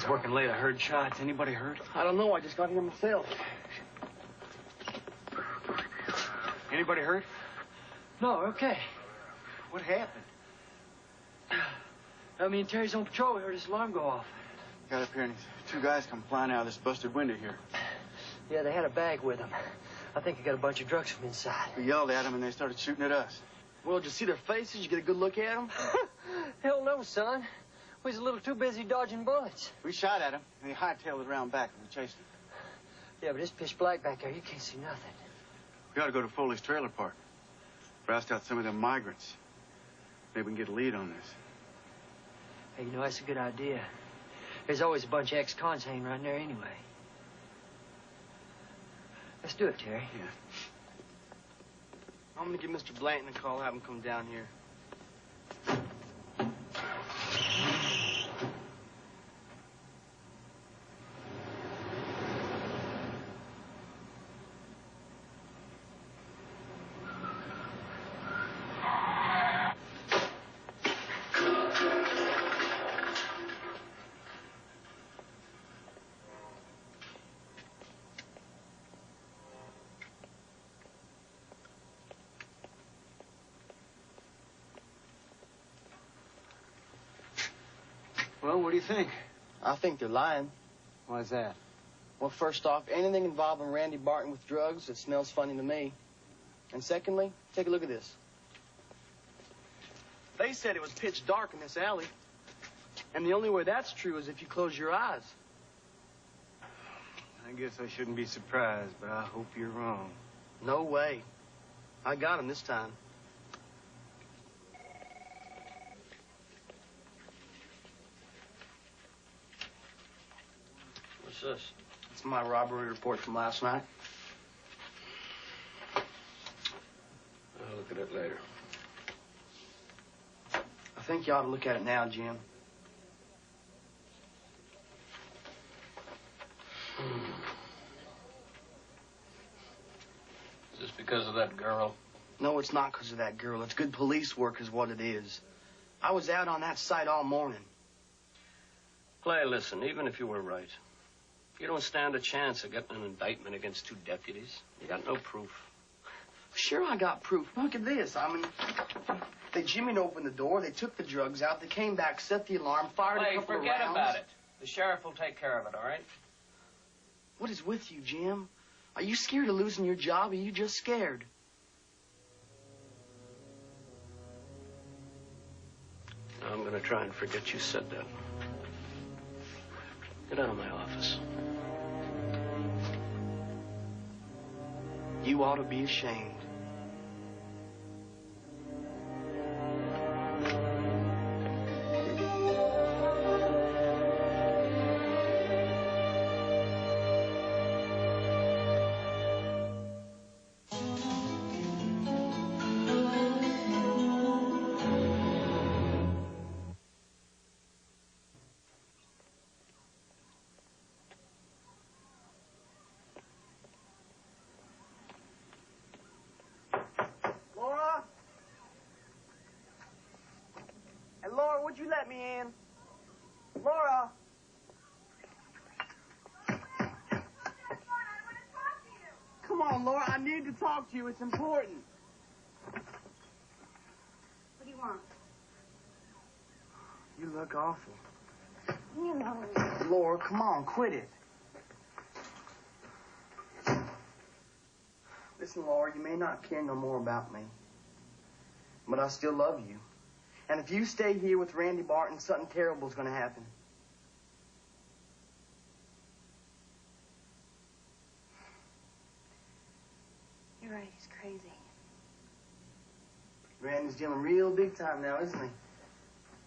Working late. I heard shots. Anybody hurt? I don't know. I just got here myself. Anybody hurt? No, okay. What happened? Me and Terry's on patrol. We heard his alarm go off. Got up here and two guys come flying out of this busted window here. Yeah, they had a bag with them. I think he got a bunch of drugs from inside. We yelled at them and they started shooting at us. Well, did you see their faces? Did you get a good look at them? Hell no, son. We was a little too busy dodging bullets. We shot at them and they hightailed it around back and we chased them. Yeah, but it's pitch black back there. You can't see nothing. We ought to go to Foley's trailer park. Roust out some of them migrants. Maybe we can get a lead on this. Hey, you know, that's a good idea. There's always a bunch of ex-cons hanging around there anyway. Let's do it, Terry. Yeah. I'm gonna give Mr. Blanton a call, have him come down here. Well, what do you think? I think they're lying. Why's that? Well, first off, anything involving Randy Barton with drugs, it smells funny to me. And secondly, take a look at this. They said it was pitch dark in this alley. And the only way that's true is if you close your eyes. I guess I shouldn't be surprised, but I hope you're wrong. No way. I got him this time. What's this? It's my robbery report from last night. I'll look at it later. I think you ought to look at it now, Jim. Is this because of that girl? No, it's not because of that girl. It's good police work is what it is. I was out on that site all morning. Clay, listen, even if you were right, you don't stand a chance of getting an indictment against two deputies. You got no proof. Sure, I got proof. Look at this. I mean, they jimmied open the door, they took the drugs out, they came back, set the alarm, fired a couple of rounds. Forget about it. The sheriff will take care of it, all right? What is with you, Jim? Are you scared of losing your job, or are you just scared? I'm going to try and forget you said that. Get out of my office. You ought to be ashamed. Laura, would you let me in? Laura! Come on, Laura, I need to talk to you. It's important. What do you want? You look awful. You know. Laura, come on, quit it. Listen, Laura, you may not care no more about me, but I still love you. And if you stay here with Randy Barton, something terrible is going to happen. You're right, he's crazy. Randy's dealing real big time now, isn't he?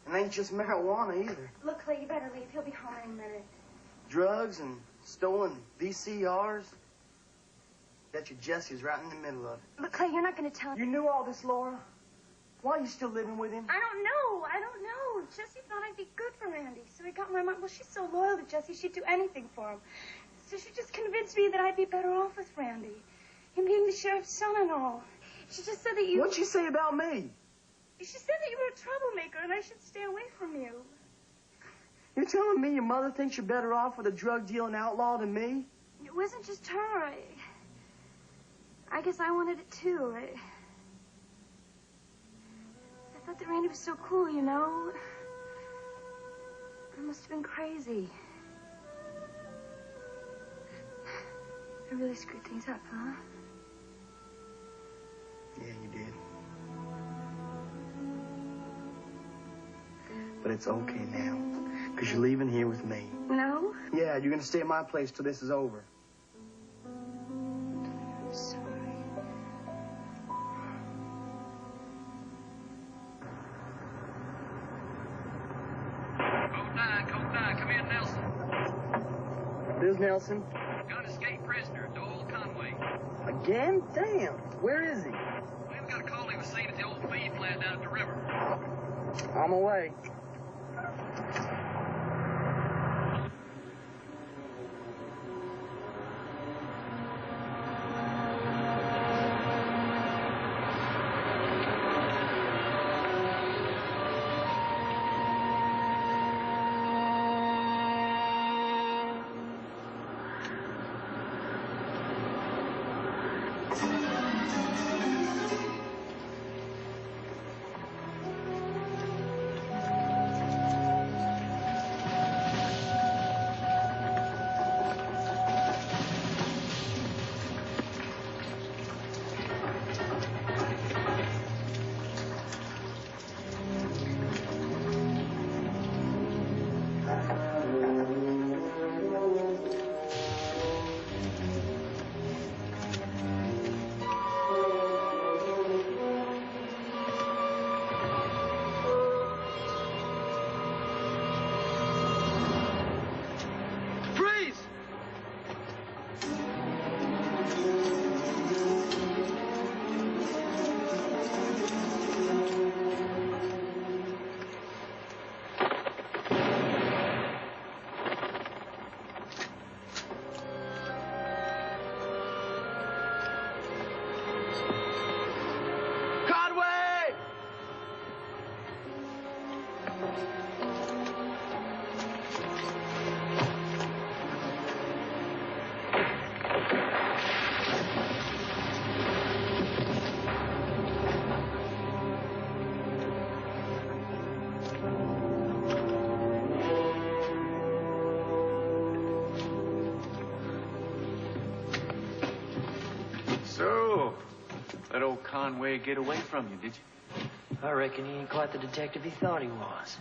And ain't just marijuana either. Look, Clay, you better leave. He'll be home any minute. Drugs and stolen VCRs. Bet you Jesse's right in the middle of it. Look, Clay, you're not going to tell him. You knew all this, Laura? Why are you still living with him? I don't know. Jesse thought I'd be good for Randy, so I got my mom. Well, she's so loyal to Jesse, she'd do anything for him. So she just convinced me that I'd be better off with Randy. Him being the sheriff's son and all. She just said that you... What'd she say about me? She said that you were a troublemaker and I should stay away from you. You're telling me your mother thinks you're better off with a drug-dealing outlaw than me? It wasn't just her. I guess I wanted it, too. I thought that Randy was so cool, you know. I must have been crazy. I really screwed things up, huh? Yeah, you did. But it's okay now, because you're leaving here with me. No? Yeah, you're going to stay at my place till this is over. I'm sorry. Code 9, come in, Nelson. There's Nelson. Got an escaped prisoner, Doyle Conway. Again? Damn. Where is he? We got a call he was seen at the old feed plant down at the river. On my way. So, let old Conway get away from you, did you? I reckon he ain't quite the detective he thought he was.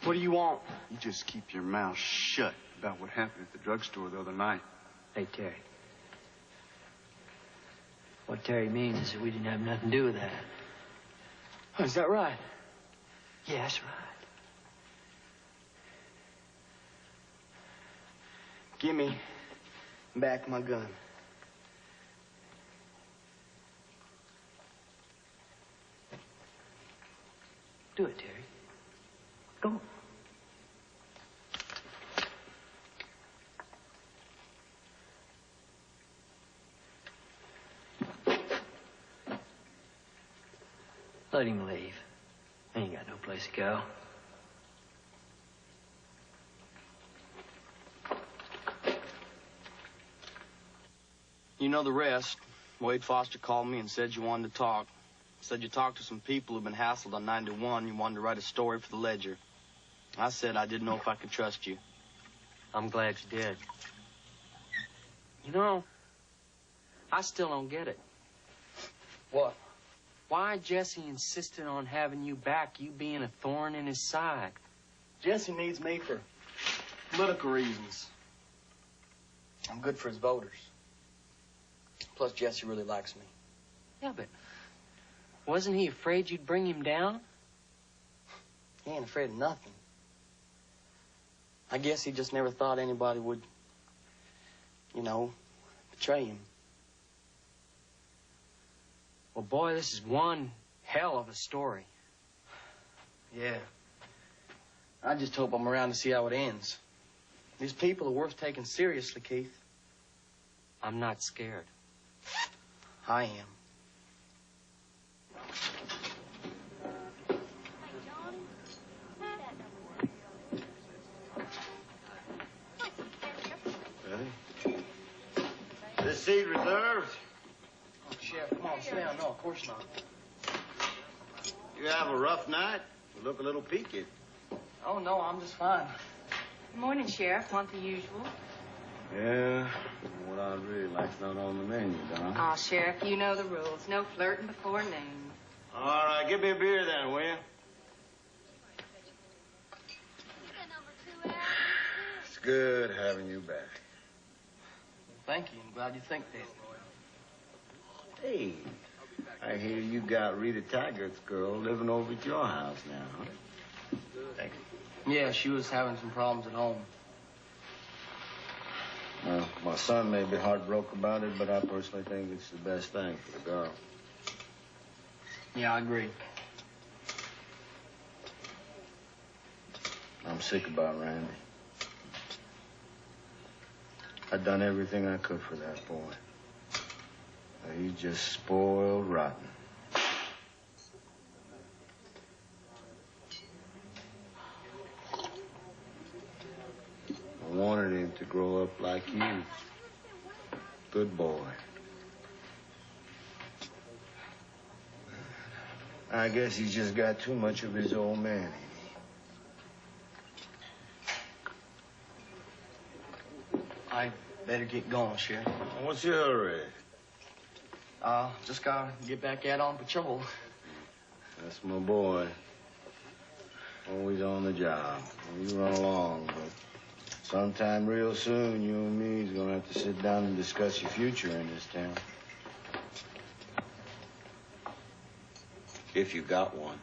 What do you want? You just keep your mouth shut about what happened at the drugstore the other night. Hey, Terry. What Terry means is that we didn't have nothing to do with that. Oh, is that right? Yeah, that's right. Give me back my gun. Do it, Terry. Go. Let him leave. He ain't got no place to go. You know the rest. Wade Foster called me and said you wanted to talk. Said you talked to some people who've been hassled on 9 to 1. You wanted to write a story for the Ledger. I said I didn't know if I could trust you. I'm glad you did. You know, I still don't get it. What? Why Jesse insisted on having you back, you being a thorn in his side. Jesse needs me for political reasons. I'm good for his voters. Plus, Jesse really likes me. Yeah, but wasn't he afraid you'd bring him down? He ain't afraid of nothing. I guess he just never thought anybody would, you know, betray him. Well, boy, this is one hell of a story. Yeah. I just hope I'm around to see how it ends. These people are worth taking seriously, Keith. I'm not scared. I am. Ready? This seat reserved? Oh, Sheriff, come on, sit down. No, of course not. You have a rough night? You look a little peaked. Oh, no, I'm just fine. Good morning, Sheriff. Want the usual? Yeah, what I'd really like's not on the menu, Don. Oh, Sheriff, you know the rules. No flirting before noon. All right, give me a beer then, will you? It's good having you back. Thank you. I'm glad you think that. Hey, I hear you got Rita Taggart's girl living over at your house now, huh? Thank you. Yeah, she was having some problems at home. Well, my son may be heartbroken about it, but I personally think it's the best thing for the girl. Yeah, I agree. I'm sick about Randy. I done everything I could for that boy. He's just spoiled rotten. I wanted him to grow up like you. Good boy. I guess he's just got too much of his old man in him. I better get going, Sheriff. What's your hurry? Just gotta get back out on patrol. That's my boy. Always on the job. You run along, but sometime real soon, you and me's gonna have to sit down and discuss your future in this town. If you got one.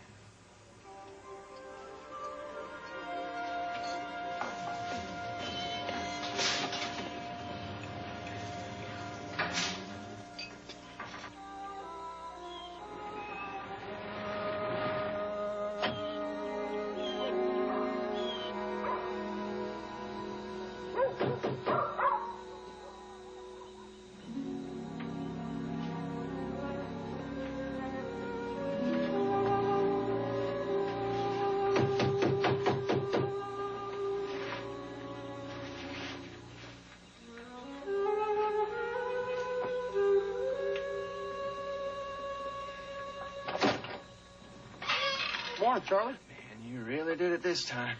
Morning, Charlie. Man, you really did it this time.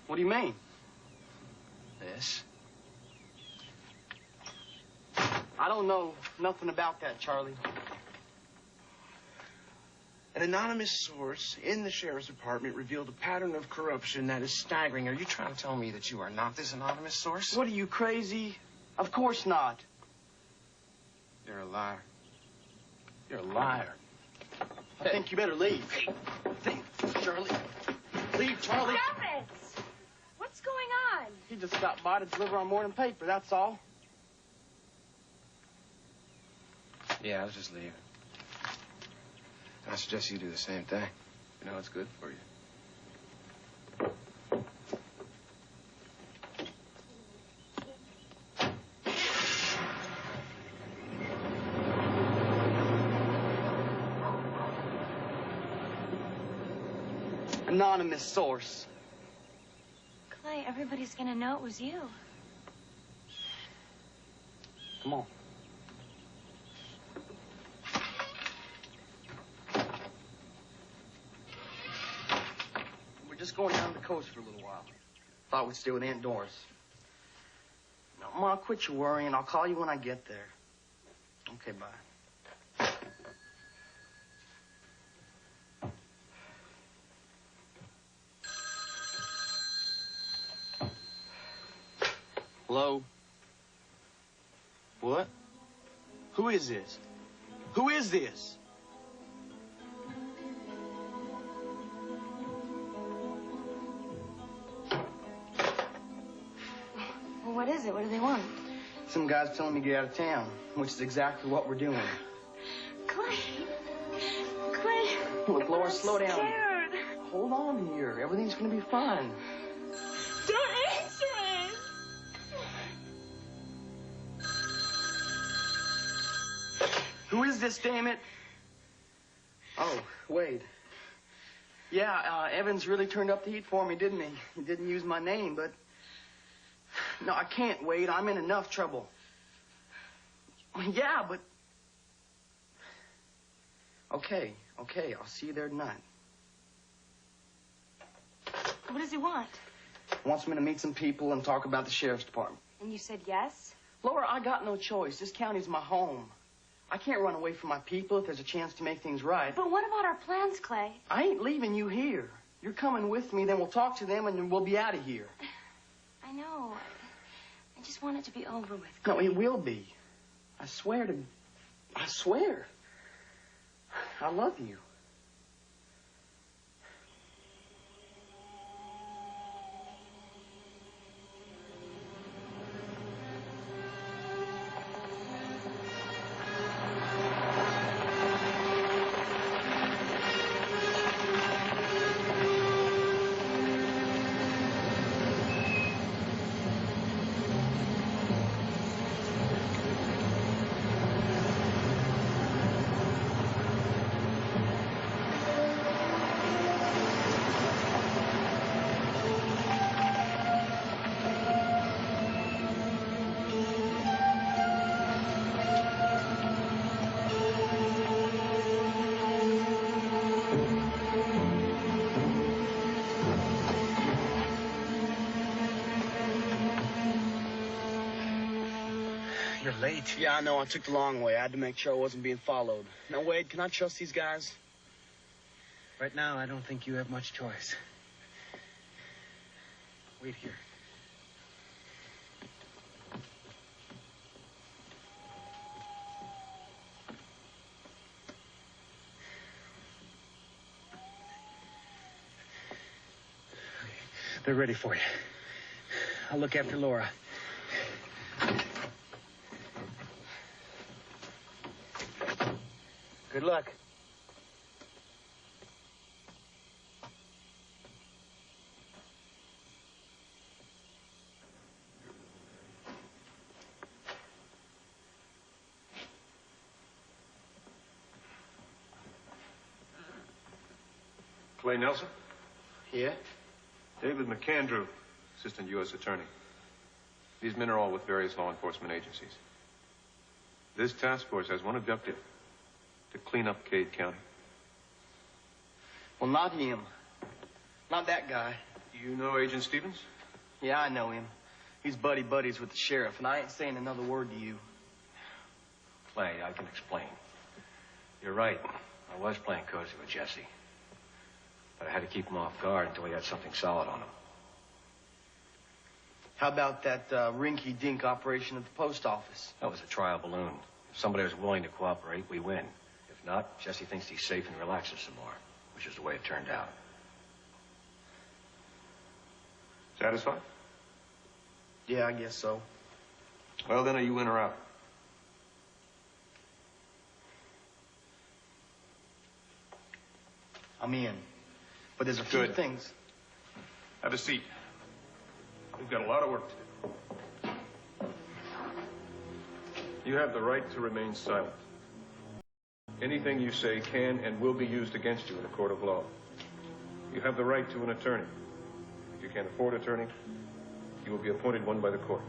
What do you mean? This? I don't know nothing about that, Charlie. An anonymous source in the sheriff's department revealed a pattern of corruption that is staggering. Are you trying to tell me that you are not this anonymous source? What are you, crazy? Of course not. You're a liar. You're a liar. I think you better leave. Hey, Charlie. Leave, Charlie. Stop it! What's going on? He just stopped by to deliver our morning paper, that's all. Yeah, I was just leaving. I suggest you do the same thing. You know it's good for you. Anonymous source. Clay, everybody's gonna know it was you. Come on. We're just going down the coast for a little while. Thought we'd stay with Aunt Doris. Now, Ma, quit your worrying. I'll call you when I get there. Okay, bye. Hello? What? Who is this? Who is this? Well, what is it? What do they want? Some guy's telling me to get out of town, which is exactly what we're doing. Clay. Clay. Look, Laura, slow down. Scared. Hold on here. Everything's gonna be fine. Don't answer it. Who is this, damn it? Oh, Wade. Yeah, Evans really turned up the heat for me, didn't he? He didn't use my name, but... No, I can't, Wade. I'm in enough trouble. Yeah, but... Okay, I'll see you there tonight. What does he want? Wants me to meet some people and talk about the sheriff's department. And you said yes? Laura, I got no choice. This county's my home. I can't run away from my people if there's a chance to make things right. But what about our plans, Clay? I ain't leaving you here. You're coming with me, then we'll talk to them, and then we'll be out of here. I know. I just want it to be over with. No, it will be. I swear. I love you. You're late. Yeah, I know. I took the long way. I had to make sure I wasn't being followed. Now, Wade, can I trust these guys? Right now, I don't think you have much choice. Wait here. They're ready for you. I'll look after Laura. Good luck. Clay Nelson? Yeah? David McAndrew, Assistant U.S. Attorney. These men are all with various law enforcement agencies. This task force has one objective: to clean up Cade County. Well, not him. Not that guy. You know Agent Stevens? Yeah, I know him. He's buddies with the sheriff, and I ain't saying another word to you. Clay, I can explain. You're right. I was playing cozy with Jesse. But I had to keep him off guard until he had something solid on him. How about that rinky-dink operation at the post office? That was a trial balloon. If somebody was willing to cooperate, we win. If not, Jesse thinks he's safe and relaxes some more, which is the way it turned out. Satisfied? Yeah, I guess so. Well, then, are you in or out? I'm in. But there's a few things. Have a seat. We've got a lot of work to do. You have the right to remain silent. Anything you say can and will be used against you in a court of law. You have the right to an attorney. If you can't afford an attorney, you will be appointed one by the court.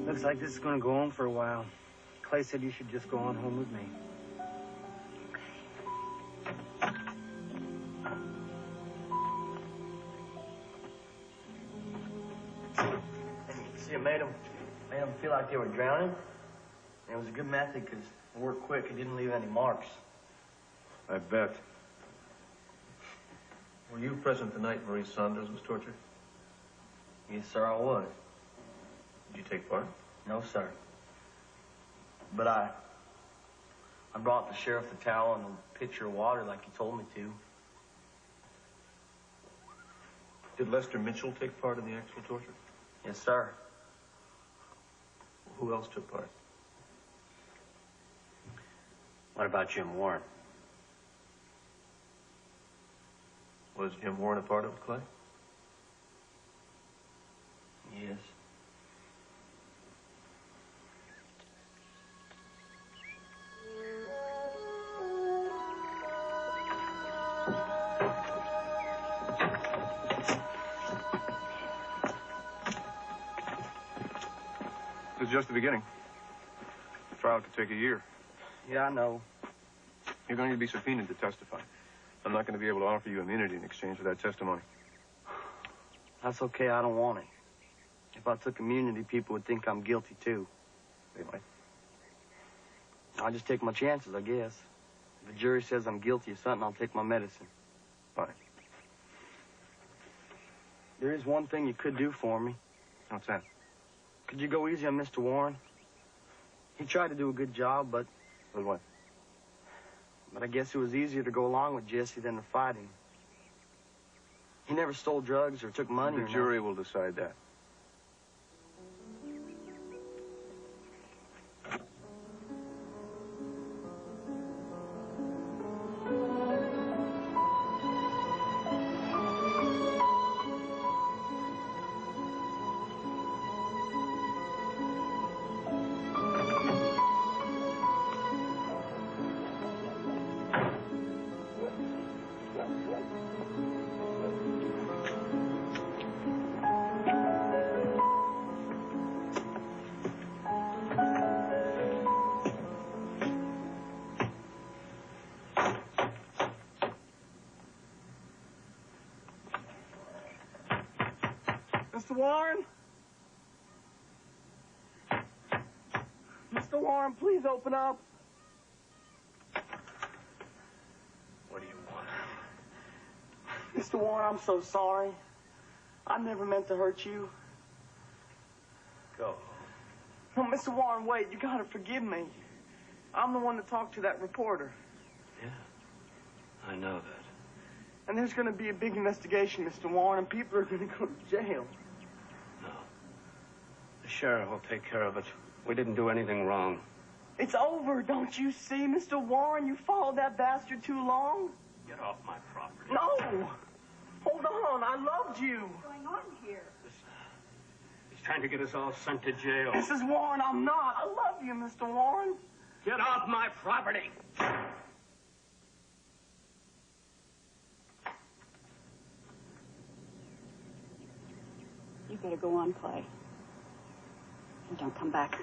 Looks like this is going to go on for a while. Clay said you should just go on home with me. See you, madam. Made them feel like they were drowning. And it was a good method because it worked quick. It didn't leave any marks. I bet. Were you present the night Marie Saunders was tortured? Yes, sir, I was. Did you take part? No, sir. But I brought the sheriff the towel and a pitcher of water like he told me to. Did Lester Mitchell take part in the actual torture? Yes, sir. Who else took part? What about Jim Warren? Was Jim Warren a part of it, Clay? Yes. This is just the beginning. The trial could take a year. Yeah, I know. You're going to be subpoenaed to testify. I'm not going to be able to offer you immunity in exchange for that testimony. That's okay. I don't want it. If I took immunity, people would think I'm guilty, too. They might. I'll just take my chances, I guess. If the jury says I'm guilty of something, I'll take my medicine. Fine. There is one thing you could do for me. What's that? Could you go easy on Mr. Warren? He tried to do a good job, but... With what? But I guess it was easier to go along with Jesse than to fight him. He never stole drugs or took money. The jury will decide that. Mr. Warren? Mr. Warren, please open up. What do you want? Mr. Warren, I'm so sorry. I never meant to hurt you. Go. No, Mr. Warren, wait. You gotta forgive me. I'm the one that talked to that reporter. Yeah, I know that. And there's gonna be a big investigation, Mr. Warren, and people are gonna go to jail. No. The sheriff will take care of it. We didn't do anything wrong. It's over, don't you see, Mr. Warren? You followed that bastard too long. Get off my property. No! Hold on, I loved you. What's going on here? He's trying to get us all sent to jail. Mrs. Warren, I'm not. I love you, Mr. Warren. Get off my property! You better go on, Clay. And don't come back.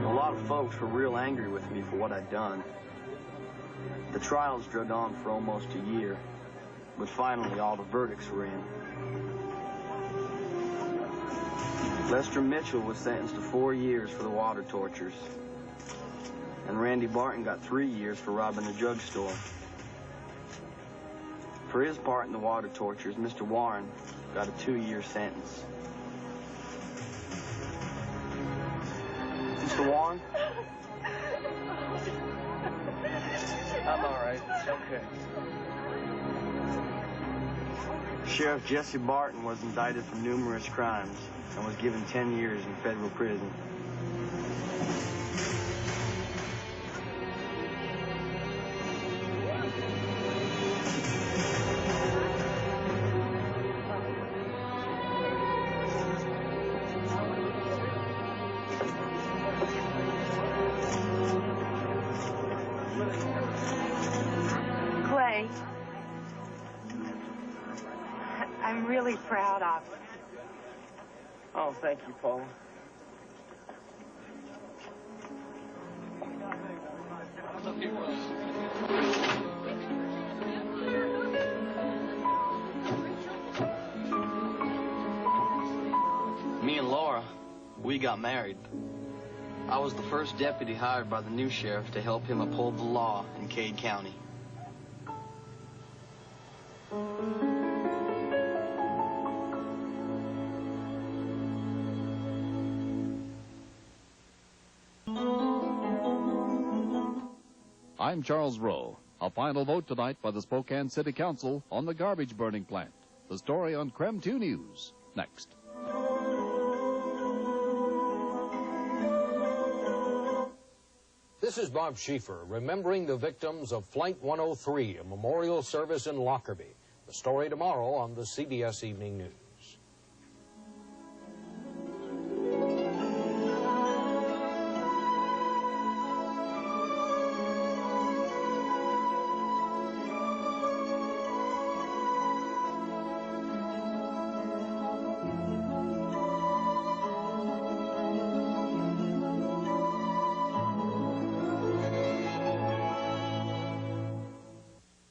A lot of folks were real angry with me for what I'd done. The trials drug on for almost a year, but finally all the verdicts were in. Lester Mitchell was sentenced to 4 years for the water tortures, and Randy Barton got 3 years for robbing a drugstore. For his part in the water tortures, Mr. Warren got a 2-year sentence. Mr. Warren? I'm all right. It's okay. Sheriff Jesse Barton was indicted for numerous crimes and was given 10 years in federal prison. Clay, I'm really proud of you. Oh, thank you, Paula. Me and Laura, we got married. I was the first deputy hired by the new sheriff to help him uphold the law in Cade County. I'm Charles Rowe. A final vote tonight by the Spokane City Council on the garbage burning plant. The story on KREM 2 News. Next. This is Bob Schieffer, remembering the victims of Flight 103, a memorial service in Lockerbie. The story tomorrow on the CBS Evening News.